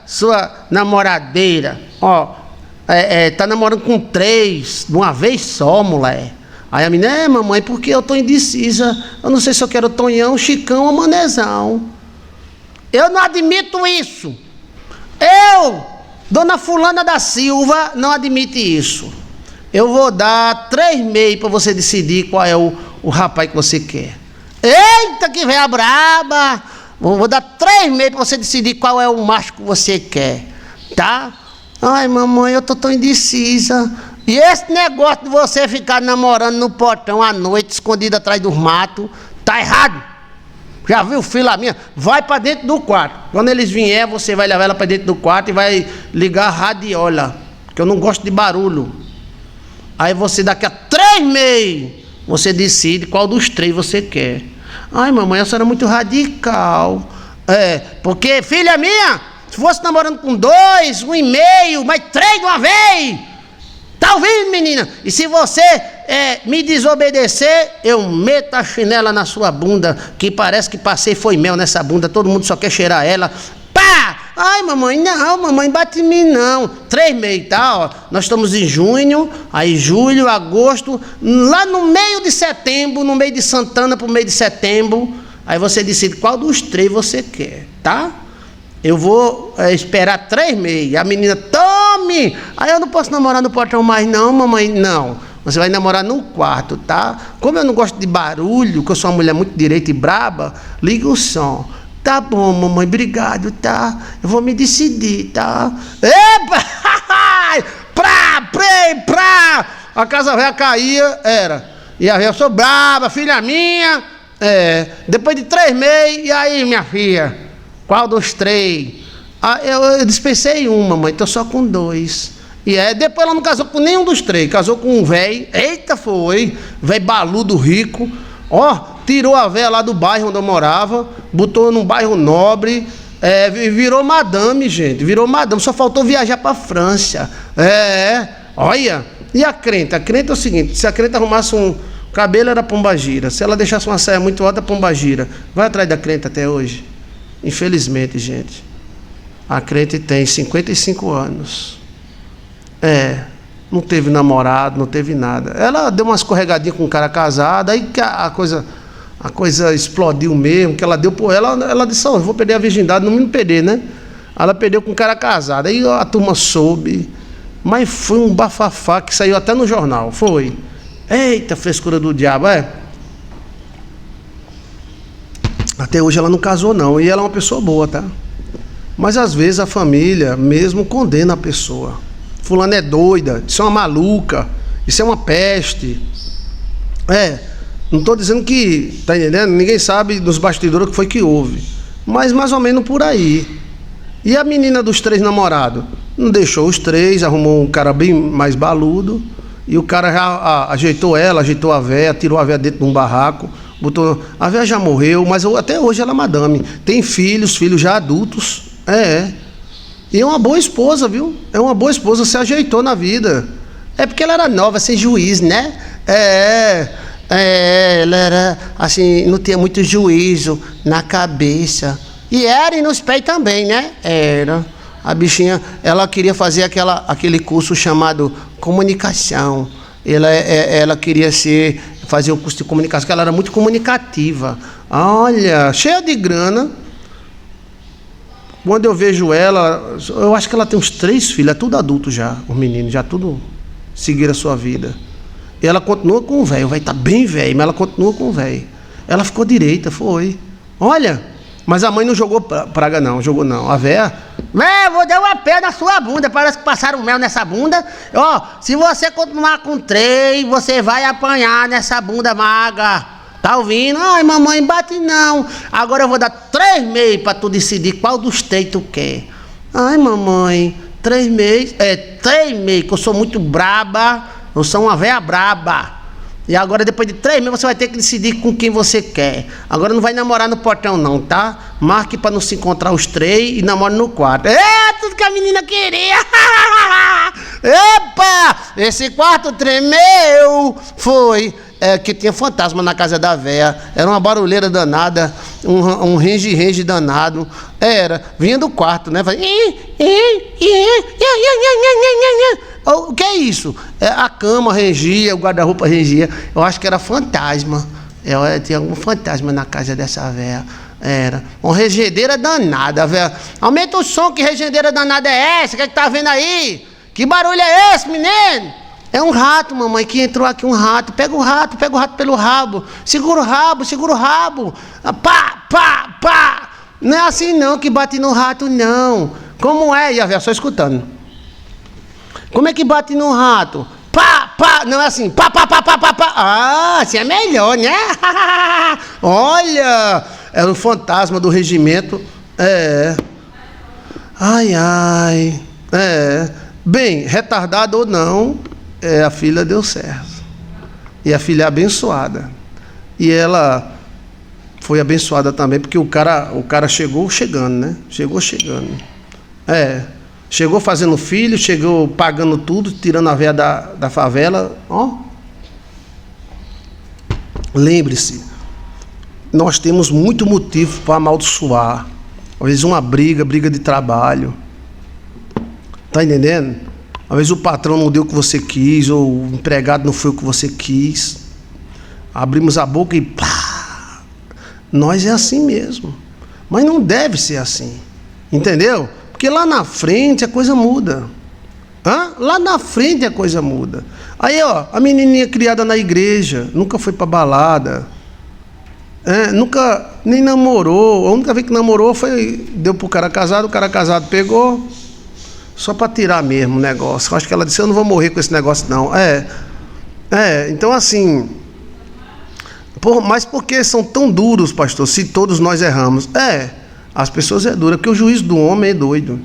S1: sua namoradeira, ó, tá namorando com 3, de uma vez só, mulher. Aí a menina, mamãe, porque eu tô indecisa, eu não sei se eu quero Tonhão, Chicão ou Manezão. Eu não admito isso. Eu, dona fulana da Silva, não admite isso. Eu vou dar 3 meses para você decidir qual é o rapaz que você quer. Eita, que véia braba! Vou dar 3 meses para você decidir qual é o macho que você quer, tá? Ai, mamãe, eu tô tão indecisa. E esse negócio de você ficar namorando no portão à noite, escondido atrás dos matos, tá errado. Já viu, filha minha? Vai para dentro do quarto. Quando eles vierem, você vai levar ela para dentro do quarto e vai ligar a radiola, que eu não gosto de barulho. Aí você, daqui a 3 meses, você decide qual dos 3 você quer. Ai, mamãe, a senhora é muito radical. Porque, filha minha, se fosse namorando com 2, 1,5, mais 3 de uma vez... Tá ouvindo, menina? E se você me desobedecer, eu meto a chinela na sua bunda, que parece que passei foi mel nessa bunda, todo mundo só quer cheirar ela. Pá! Ai, mamãe, não, mamãe, bate em mim não. 3 meses, tá? Ó, nós estamos em junho, aí julho, agosto, lá no meio de setembro, no meio de Santana pro meio de setembro, aí você decide qual dos 3 você quer, tá? Eu vou esperar 3 meses. A menina, tome! Aí eu não posso namorar no portão mais não, mamãe, não. Você vai namorar no quarto, tá? Como eu não gosto de barulho, que eu sou uma mulher muito direita e braba, liga o som. Tá bom, mamãe, obrigado, tá? Eu vou me decidir, tá? Epa! Pra! A casa velha caía, era. E a velha, eu sou braba, filha minha. Depois de 3 meses, e aí, minha filha? Qual dos 3? Eu dispensei uma, mamãe, tô só com 2. E depois ela não casou com nenhum dos 3, casou com um velho. Eita, foi, velho baludo rico. Ó, tirou a véia lá do bairro onde eu morava, botou num bairro nobre, virou madame, gente, virou madame, só faltou viajar pra França. Olha, e a crente? A crente é o seguinte, se a crente arrumasse um cabelo era pombagira, se ela deixasse uma saia muito alta, pombagira. Vai atrás da crente até hoje? Infelizmente, gente, a crente tem 55 anos. Não teve namorado, não teve nada. Ela deu uma escorregadinha com um cara casado, aí que a coisa explodiu mesmo, que ela deu por ela disse, eu vou perder a virgindade, não me perder, né? Ela perdeu com um cara casado, aí a turma soube, mas foi um bafafá que saiu até no jornal, foi. Eita, frescura do diabo, Até hoje ela não casou não, e ela é uma pessoa boa, tá? Mas às vezes a família mesmo condena a pessoa. Fulano é doida, isso é uma maluca, isso é uma peste. Não estou dizendo que, tá entendendo? Ninguém sabe dos bastidores o que foi que houve. Mas mais ou menos por aí. E a menina dos 3 namorados? Não deixou os 3, arrumou um cara bem mais baludo, e o cara já ajeitou ela, ajeitou a véia, tirou a véia dentro de um barraco, botou. A véia já morreu, mas até hoje ela é madame. Tem filhos já adultos. E é uma boa esposa, viu? É uma boa esposa, se ajeitou na vida. É porque ela era nova, sem juízo, né? Ela era assim, não tinha muito juízo na cabeça. E era e nos pés também, né? Era. A bichinha, ela queria fazer aquele curso chamado comunicação. Ela queria fazer o curso de comunicação, porque ela era muito comunicativa. Olha, cheia de grana. Quando eu vejo ela, eu acho que ela tem uns 3 filhos, é tudo adulto já, os meninos, já tudo seguiram a sua vida. E ela continua com o velho, vai estar bem velho, mas ela continua com o velho. Ela ficou direita, foi. Olha, mas a mãe não jogou praga não, jogou não. A véia, vou dar uma pé na sua bunda, parece que passaram mel nessa bunda. Ó, se você continuar com 3, você vai apanhar nessa bunda magra. Tá ouvindo? Ai, mamãe, bate não. Agora eu vou dar 3 meses pra tu decidir qual dos 3 tu quer. Ai, mamãe, 3 meses. 3 meses, que eu sou muito braba. Eu sou uma véia braba. E agora, depois de 3 meses, você vai ter que decidir com quem você quer. Agora não vai namorar no portão não, tá? Marque pra não se encontrar os 3 e namore no quarto. Tudo que a menina queria. Epa! Esse quarto tremeu. Foi. Que tinha fantasma na casa da véia. Era uma barulheira danada. um range danado. Era, vinha do quarto, né? Fazia... O que é isso? A cama rangia, o guarda-roupa rangia. Eu acho que era fantasma. Tinha algum fantasma na casa dessa véia. Era. Uma regendeira danada, velho. Aumenta o som, que regendeira danada é essa? O que é que tá vendo aí? Que barulho é esse, menino? É um rato, mamãe, que entrou aqui, um rato. Pega o rato pelo rabo. Segura o rabo. Pá, pá, pá. Não é assim não que bate no rato, não. Como é? E a velha só escutando. Como é que bate no rato? Pá, pá. Não é assim. Pá, pá, pá, pá, pá, pá. Ah, assim é melhor, né? Olha, era um fantasma do regimento. Ai, ai. Bem, retardado ou não, a filha deu certo. E a filha é abençoada. E ela foi abençoada também, porque o cara chegou chegando, né? Chegou chegando. Chegou fazendo filho, chegou pagando tudo, tirando a véia da favela. Ó. Lembre-se, nós temos muito motivo para amaldiçoar. Às vezes uma briga de trabalho. Tá entendendo? Às vezes o patrão não deu o que você quis, ou o empregado não foi o que você quis. Abrimos a boca e pá! Nós é assim mesmo. Mas não deve ser assim. Entendeu? Porque lá na frente a coisa muda. Lá na frente a coisa muda. Aí, ó, a menininha criada na igreja, nunca foi pra balada. Nunca nem namorou. A única vez que namorou deu pro cara casado, o cara casado pegou. Só para tirar mesmo o negócio. Eu acho que ela disse, eu não vou morrer com esse negócio não. Então assim, mas por que são tão duros, pastor, se todos nós erramos? As pessoas é dura, porque o juízo do homem é doido.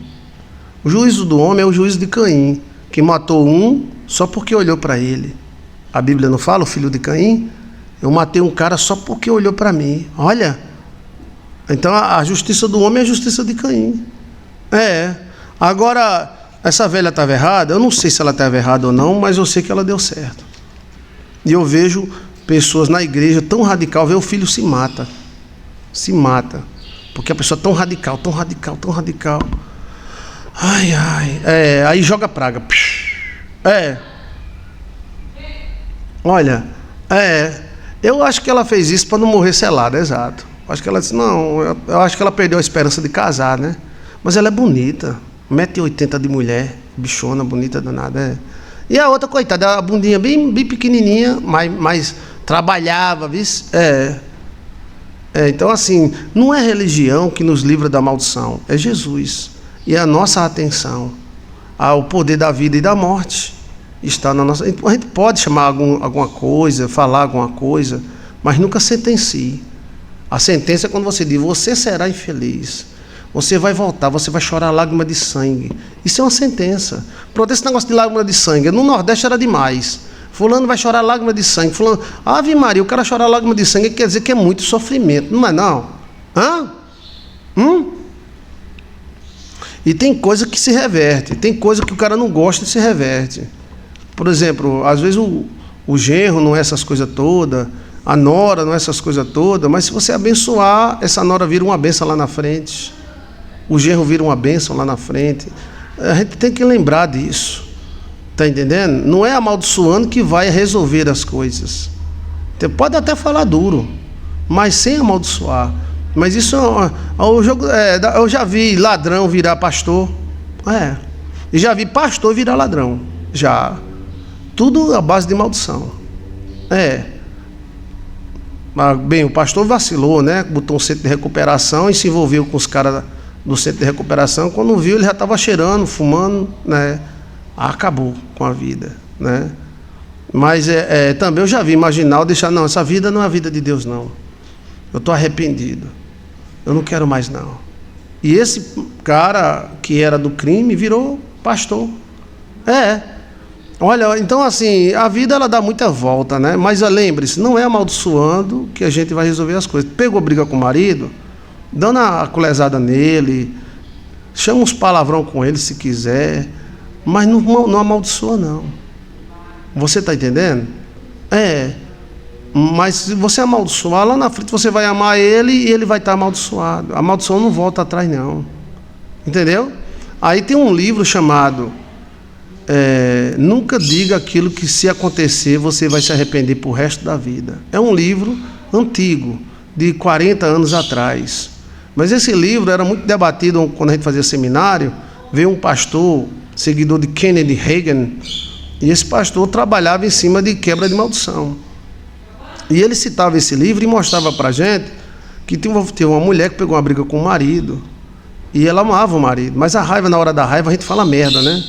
S1: O juízo do homem é o juízo de Caim, que matou um só porque olhou para ele. A Bíblia não fala, o filho de Caim? Eu matei um cara só porque olhou para mim. Olha, então a justiça do homem é a justiça de Caim. Agora, essa velha estava errada? Eu não sei se ela estava errada ou não, mas eu sei que ela deu certo. E eu vejo pessoas na igreja tão radical, vê o filho se mata. Se mata. Porque a pessoa é tão radical. Ai, ai. Aí joga praga. Olha, eu acho que ela fez isso para não morrer selada, exato. Acho que ela disse, não, eu acho que ela perdeu a esperança de casar, né? Mas ela é bonita. 1,80 m de mulher, bichona, bonita danada. E a outra, coitada, a bundinha bem pequenininha, mas trabalhava, viu? Então assim, não é religião que nos livra da maldição, é Jesus. E a nossa atenção ao poder da vida e da morte está na nossa... A gente pode chamar alguma coisa, falar alguma coisa, mas nunca sentencie. A sentença é quando você diz, você será infeliz. Você vai voltar, você vai chorar lágrima de sangue. Isso é uma sentença. Pronto, esse negócio de lágrima de sangue, no Nordeste era demais. Fulano vai chorar lágrima de sangue. Fulano, Ave Maria, o cara chorar lágrima de sangue quer dizer que é muito sofrimento. Não é não? E tem coisa que se reverte. Tem coisa que o cara não gosta e se reverte. Por exemplo, às vezes o genro não é essas coisas todas. A nora não é essas coisas todas. Mas se você abençoar, essa nora vira uma bênção lá na frente. O genro vira uma bênção lá na frente. A gente tem que lembrar disso. Está entendendo? Não é amaldiçoando que vai resolver as coisas. Você pode até falar duro, mas sem amaldiçoar. Mas isso eu já vi ladrão virar pastor. E já vi pastor virar ladrão. Já. Tudo à base de maldição. Mas, bem, o pastor vacilou, né? Botou um centro de recuperação e se envolveu com os caras do centro de recuperação. Quando viu, ele já estava cheirando, fumando, né? Acabou com a vida, né? Mas também eu já vi marginal deixar, não, essa vida não é a vida de Deus, não. Eu estou arrependido. Eu não quero mais, não. E esse cara que era do crime virou pastor. Olha, então assim, a vida ela dá muita volta, né? Mas lembre-se, não é amaldiçoando que a gente vai resolver as coisas. Pegou briga com o marido, dando a colesada nele, chama uns palavrão com ele se quiser, mas não amaldiçoa, não. Você está entendendo? Mas se você amaldiçoar, lá na frente você vai amar ele e ele vai estar amaldiçoado. A maldição não volta atrás, não. Entendeu? Aí tem um livro chamado Nunca Diga Aquilo que, se acontecer, você vai se arrepender pro resto da vida. É um livro antigo, de 40 anos atrás. Mas esse livro era muito debatido quando a gente fazia seminário. Veio um pastor, seguidor de Kennedy Hagin, e esse pastor trabalhava em cima de quebra de maldição. E ele citava esse livro e mostrava para a gente que tinha uma mulher que pegou uma briga com o marido, e ela amava o marido, mas a raiva, na hora da raiva, a gente fala merda, né?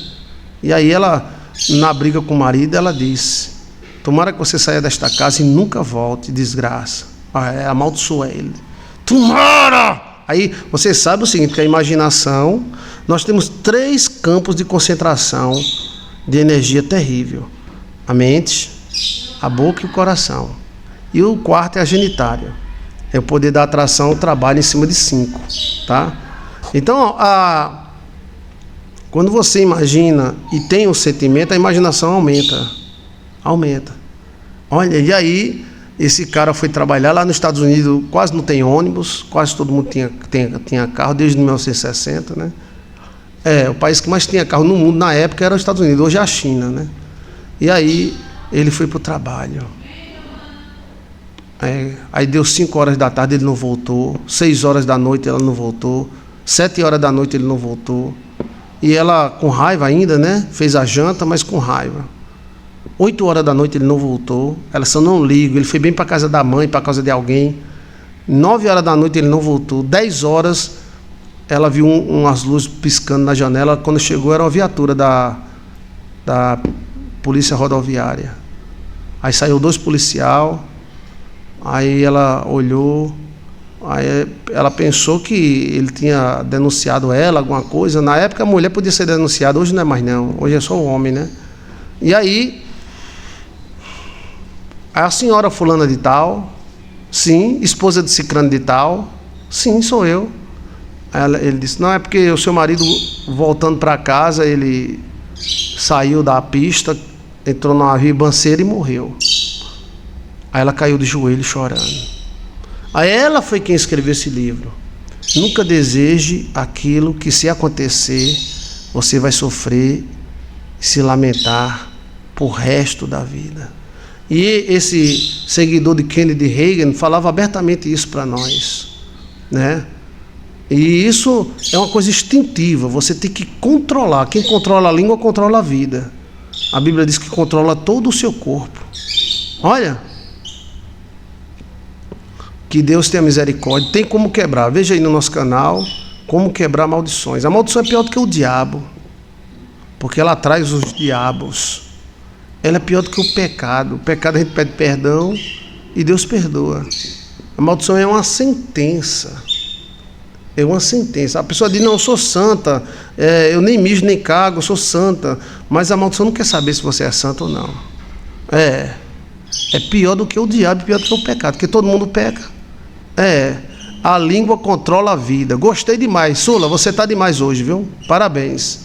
S1: E aí ela, na briga com o marido, ela disse: tomara que você saia desta casa e nunca volte, desgraça. Amaldiçoa ele. Tomara! Aí você sabe o seguinte, que a imaginação, nós temos 3 campos de concentração de energia terrível: a mente, a boca e o coração. E o quarto é a genitália. É o poder da atração, o trabalho em cima de 5, tá? Então, quando você imagina e tem um sentimento, a imaginação aumenta. Olha, e aí esse cara foi trabalhar lá nos Estados Unidos, quase não tem ônibus, quase todo mundo tinha carro, desde 1960, né? O país que mais tinha carro no mundo na época era os Estados Unidos, hoje é a China, né? E aí ele foi para o trabalho. Aí deu 5 horas da tarde, ele não voltou. 6 horas da noite ela não voltou. 7 horas da noite ele não voltou. E ela, com raiva ainda, né? Fez a janta, mas com raiva. 8 horas da noite ele não voltou. Ela só não liga. Ele foi bem para casa da mãe, para casa de alguém. 9 horas da noite ele não voltou. 10 horas ela viu umas luzes piscando na janela. Quando chegou era uma viatura da polícia rodoviária. Aí saiu 2 policiais. Aí ela olhou. Aí ela pensou que ele tinha denunciado ela, alguma coisa. Na época a mulher podia ser denunciada, hoje não é mais não. Hoje é só o homem, né? E aí a senhora fulana de tal, sim, esposa de cicrano de tal, sim, sou eu. Ele disse: não, é porque o seu marido, voltando para casa, ele saiu da pista, entrou numa ribanceira e morreu. Aí ela caiu de joelho chorando. Aí ela foi quem escreveu esse livro. Nunca deseje aquilo que, se acontecer, você vai sofrer e se lamentar por resto da vida. E esse seguidor de Kennedy Hagin falava abertamente isso para nós, né? E isso é uma coisa instintiva, você tem que controlar. Quem controla a língua controla a vida. A Bíblia diz que controla todo o seu corpo. Olha, que Deus tenha misericórdia. Tem como quebrar. Veja aí no nosso canal como quebrar maldições. A maldição é pior do que o diabo, porque ela traz os diabos. Ela é pior do que o pecado. O pecado a gente pede perdão e Deus perdoa. A maldição é uma sentença. É uma sentença. A pessoa diz: não, eu sou santa, eu nem mijo nem cago, eu sou santa. Mas a maldição não quer saber se você é santo ou não. É pior do que o diabo, pior do que o pecado, porque todo mundo peca. A língua controla a vida. Gostei demais. Sula, você está demais hoje, viu? Parabéns.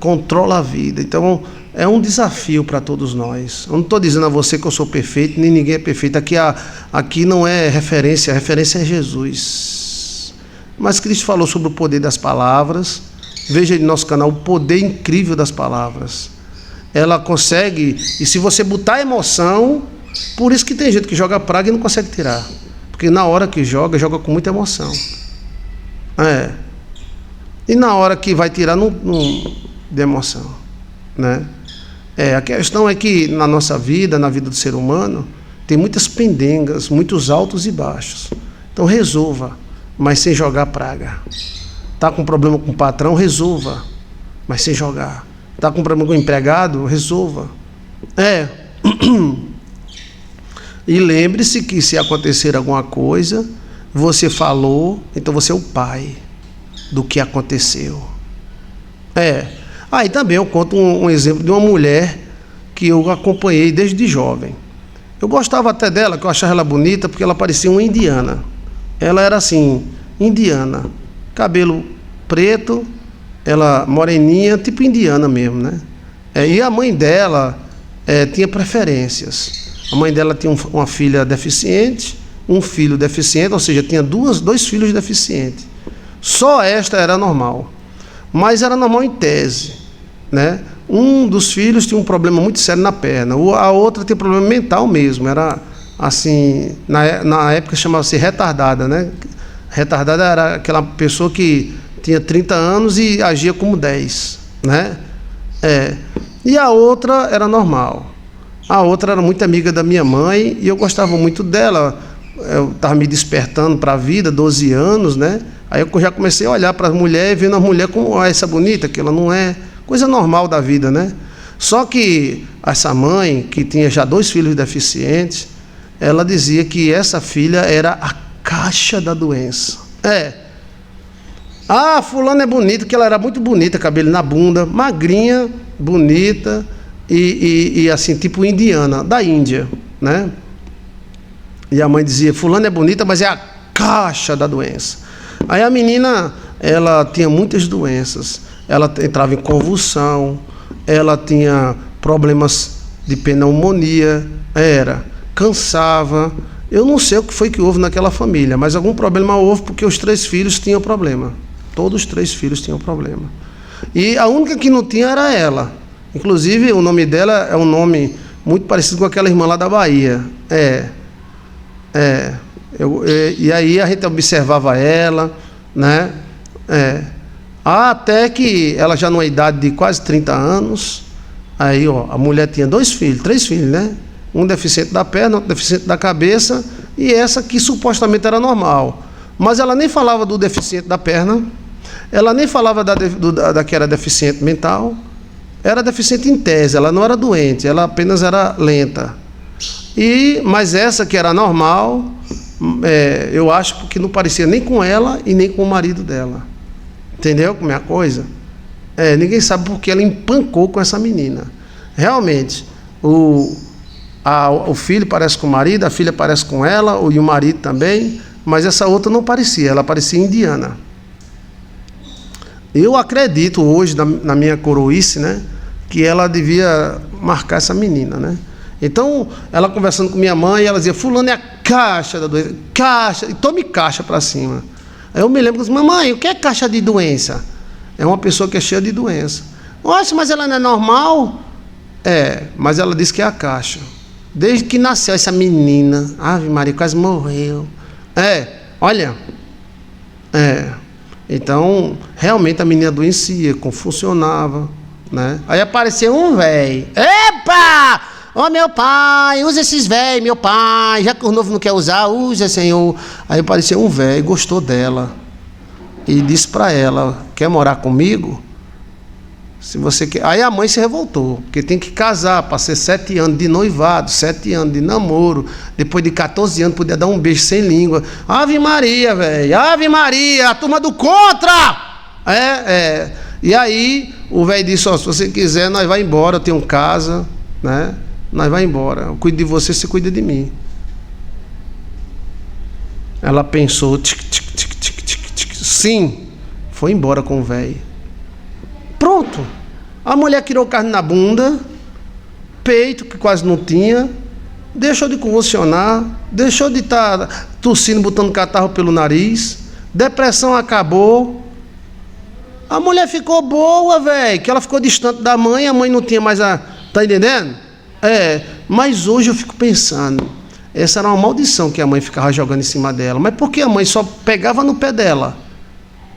S1: Controla a vida. Então, é um desafio para todos nós. Eu não estou dizendo a você que eu sou perfeito, nem ninguém é perfeito. Aqui não é referência, a referência é Jesus. Mas Cristo falou sobre o poder das palavras. Veja aí no nosso canal o poder incrível das palavras. Ela consegue, e se você botar emoção, por isso que tem gente que joga praga e não consegue tirar, porque na hora que joga com muita emoção. E na hora que vai tirar, não de emoção, né? A questão é que na nossa vida, na vida do ser humano, tem muitas pendengas, muitos altos e baixos. Então resolva, mas sem jogar praga. Está com problema com o patrão, resolva, mas sem jogar. Está com problema com o empregado, resolva. E lembre-se que, se acontecer alguma coisa, você falou, então você é o pai do que aconteceu. Aí também eu conto um exemplo de uma mulher que eu acompanhei desde jovem. Eu gostava até dela, que eu achava ela bonita, porque ela parecia uma indiana. Ela era assim, indiana, cabelo preto, ela moreninha, tipo indiana mesmo, né? E a mãe dela tinha preferências. A mãe dela tinha uma filha deficiente, um filho deficiente, ou seja, tinha dois filhos deficientes. Só esta era normal. Mas era normal em tese, né? Um dos filhos tinha um problema muito sério na perna, a outra tinha problema mental mesmo, era assim, na época chamava-se retardada, né? Retardada era aquela pessoa que tinha 30 anos e agia como 10, né? E a outra era normal. A outra era muito amiga da minha mãe e eu gostava muito dela. Eu estava me despertando para a vida, 12 anos, né? Aí eu já comecei a olhar para as mulheres, vendo a mulher como essa bonita, que ela não é, coisa normal da vida, né? Só que essa mãe, que tinha já 2 filhos deficientes, ela dizia que essa filha era a caixa da doença. Fulana é bonita, que ela era muito bonita, cabelo na bunda, magrinha, bonita e assim, tipo indiana, da Índia, né? E a mãe dizia, fulana é bonita, mas é a caixa da doença. Aí a menina, ela tinha muitas doenças, ela entrava em convulsão, ela tinha problemas de pneumonia, cansava. Eu não sei o que foi que houve naquela família, mas algum problema houve porque os 3 filhos tinham problema. Todos os 3 filhos tinham problema. E a única que não tinha era ela. Inclusive, o nome dela é um nome muito parecido com aquela irmã lá da Bahia. E aí a gente observava ela, né? Até que ela já numa idade de quase 30 anos, aí a mulher tinha 2 filhos, 3 filhos, né? Um deficiente da perna, outro deficiente da cabeça, e essa que supostamente era normal. Mas ela nem falava do deficiente da perna, ela nem falava da que era deficiente mental, era deficiente em tese, ela não era doente, ela apenas era lenta. Mas essa que era normal, eu acho que não parecia nem com ela e nem com o marido dela. Entendeu como é a coisa? Ninguém sabe por que ela empancou com essa menina. Realmente, o filho parece com o marido, a filha parece com ela, e o marido também, mas essa outra não parecia, ela parecia indiana. Eu acredito hoje, na minha coroice, né, que ela devia marcar essa menina, né? Então, ela conversando com minha mãe, ela dizia, fulano é a caixa da doença, caixa, e tome caixa para cima. Aí eu me lembro, mamãe, o que é caixa de doença? É uma pessoa que é cheia de doença. Nossa, mas ela não é normal? Mas ela disse que é a caixa. Desde que nasceu essa menina, Ave Maria, quase morreu. Olha, então, realmente a menina adoecia, convulsionava, né? Aí apareceu um velho. Epa! Meu pai, usa esses velhos, meu pai, já que o novo não quer usar, usa, Senhor. Aí apareceu um velho, gostou dela e disse para ela, quer morar comigo? Se você quer. Aí a mãe se revoltou, porque tem que casar para ser 7 anos de noivado, 7 anos de namoro, depois de 14 anos podia dar um beijo sem língua. Ave Maria, velho, Ave Maria, a turma do contra! E aí o velho disse, se você quiser, nós vai embora, eu tenho casa, né? Nós vai embora, eu cuido de você, você cuida de mim. Ela pensou, sim, foi embora com o velho. Pronto, a mulher tirou carne na bunda, peito que quase não tinha, deixou de convulsionar, deixou de estar tossindo, botando catarro pelo nariz, depressão acabou. A mulher ficou boa, velho, que ela ficou distante da mãe, a mãe não tinha mais a... Tá entendendo? Mas hoje eu fico pensando, essa era uma maldição que a mãe ficava jogando em cima dela. Mas por que a mãe só pegava no pé dela?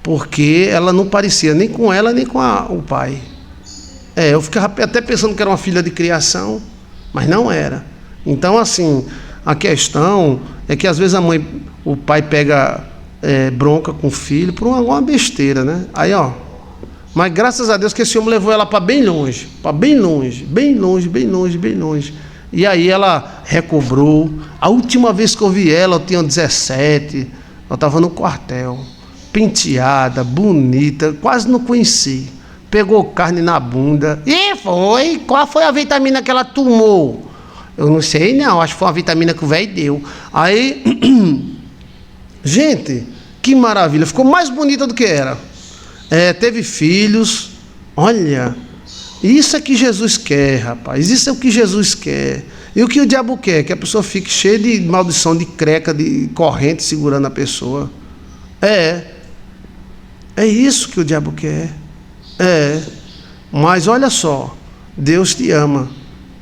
S1: Porque ela não parecia nem com ela, nem com o pai. Eu ficava até pensando que era uma filha de criação, mas não era. Então, assim, a questão é que às vezes o pai pega bronca com o filho por uma besteira, né? Aí, mas graças a Deus que esse homem levou ela para bem longe, bem longe, bem longe, bem longe, bem longe. E aí ela recobrou. A última vez que eu vi ela, eu tinha 17, eu estava no quartel, penteada, bonita, quase não conheci. Pegou carne na bunda. E foi? Qual foi a vitamina que ela tomou? Eu não sei não, acho que foi uma vitamina que o velho deu. Aí, gente, que maravilha, ficou mais bonita do que era. Teve filhos. Olha, isso é que Jesus quer, rapaz, isso é o que Jesus quer. E o que o diabo quer? Que a pessoa fique cheia de maldição, de creca, de corrente segurando a pessoa. É isso que o diabo quer. Mas olha só, Deus te ama.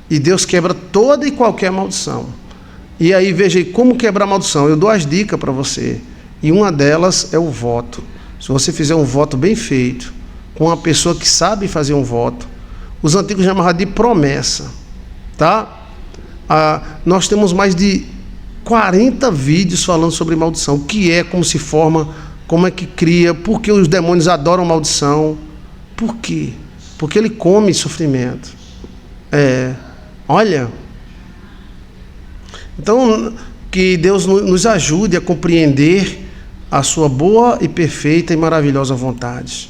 S1: E Deus quebra toda e qualquer maldição. E aí veja aí como quebrar a maldição. Eu dou as dicas para você. E uma delas é o voto. Se você fizer um voto bem feito, com uma pessoa que sabe fazer um voto, os antigos chamavam de promessa, tá? Nós temos mais de 40 vídeos falando sobre maldição. O que é, como se forma, como é que cria, por que os demônios adoram maldição. Por quê? Porque ele come sofrimento. Olha. Então, que Deus nos ajude a compreender a sua boa e perfeita e maravilhosa vontade.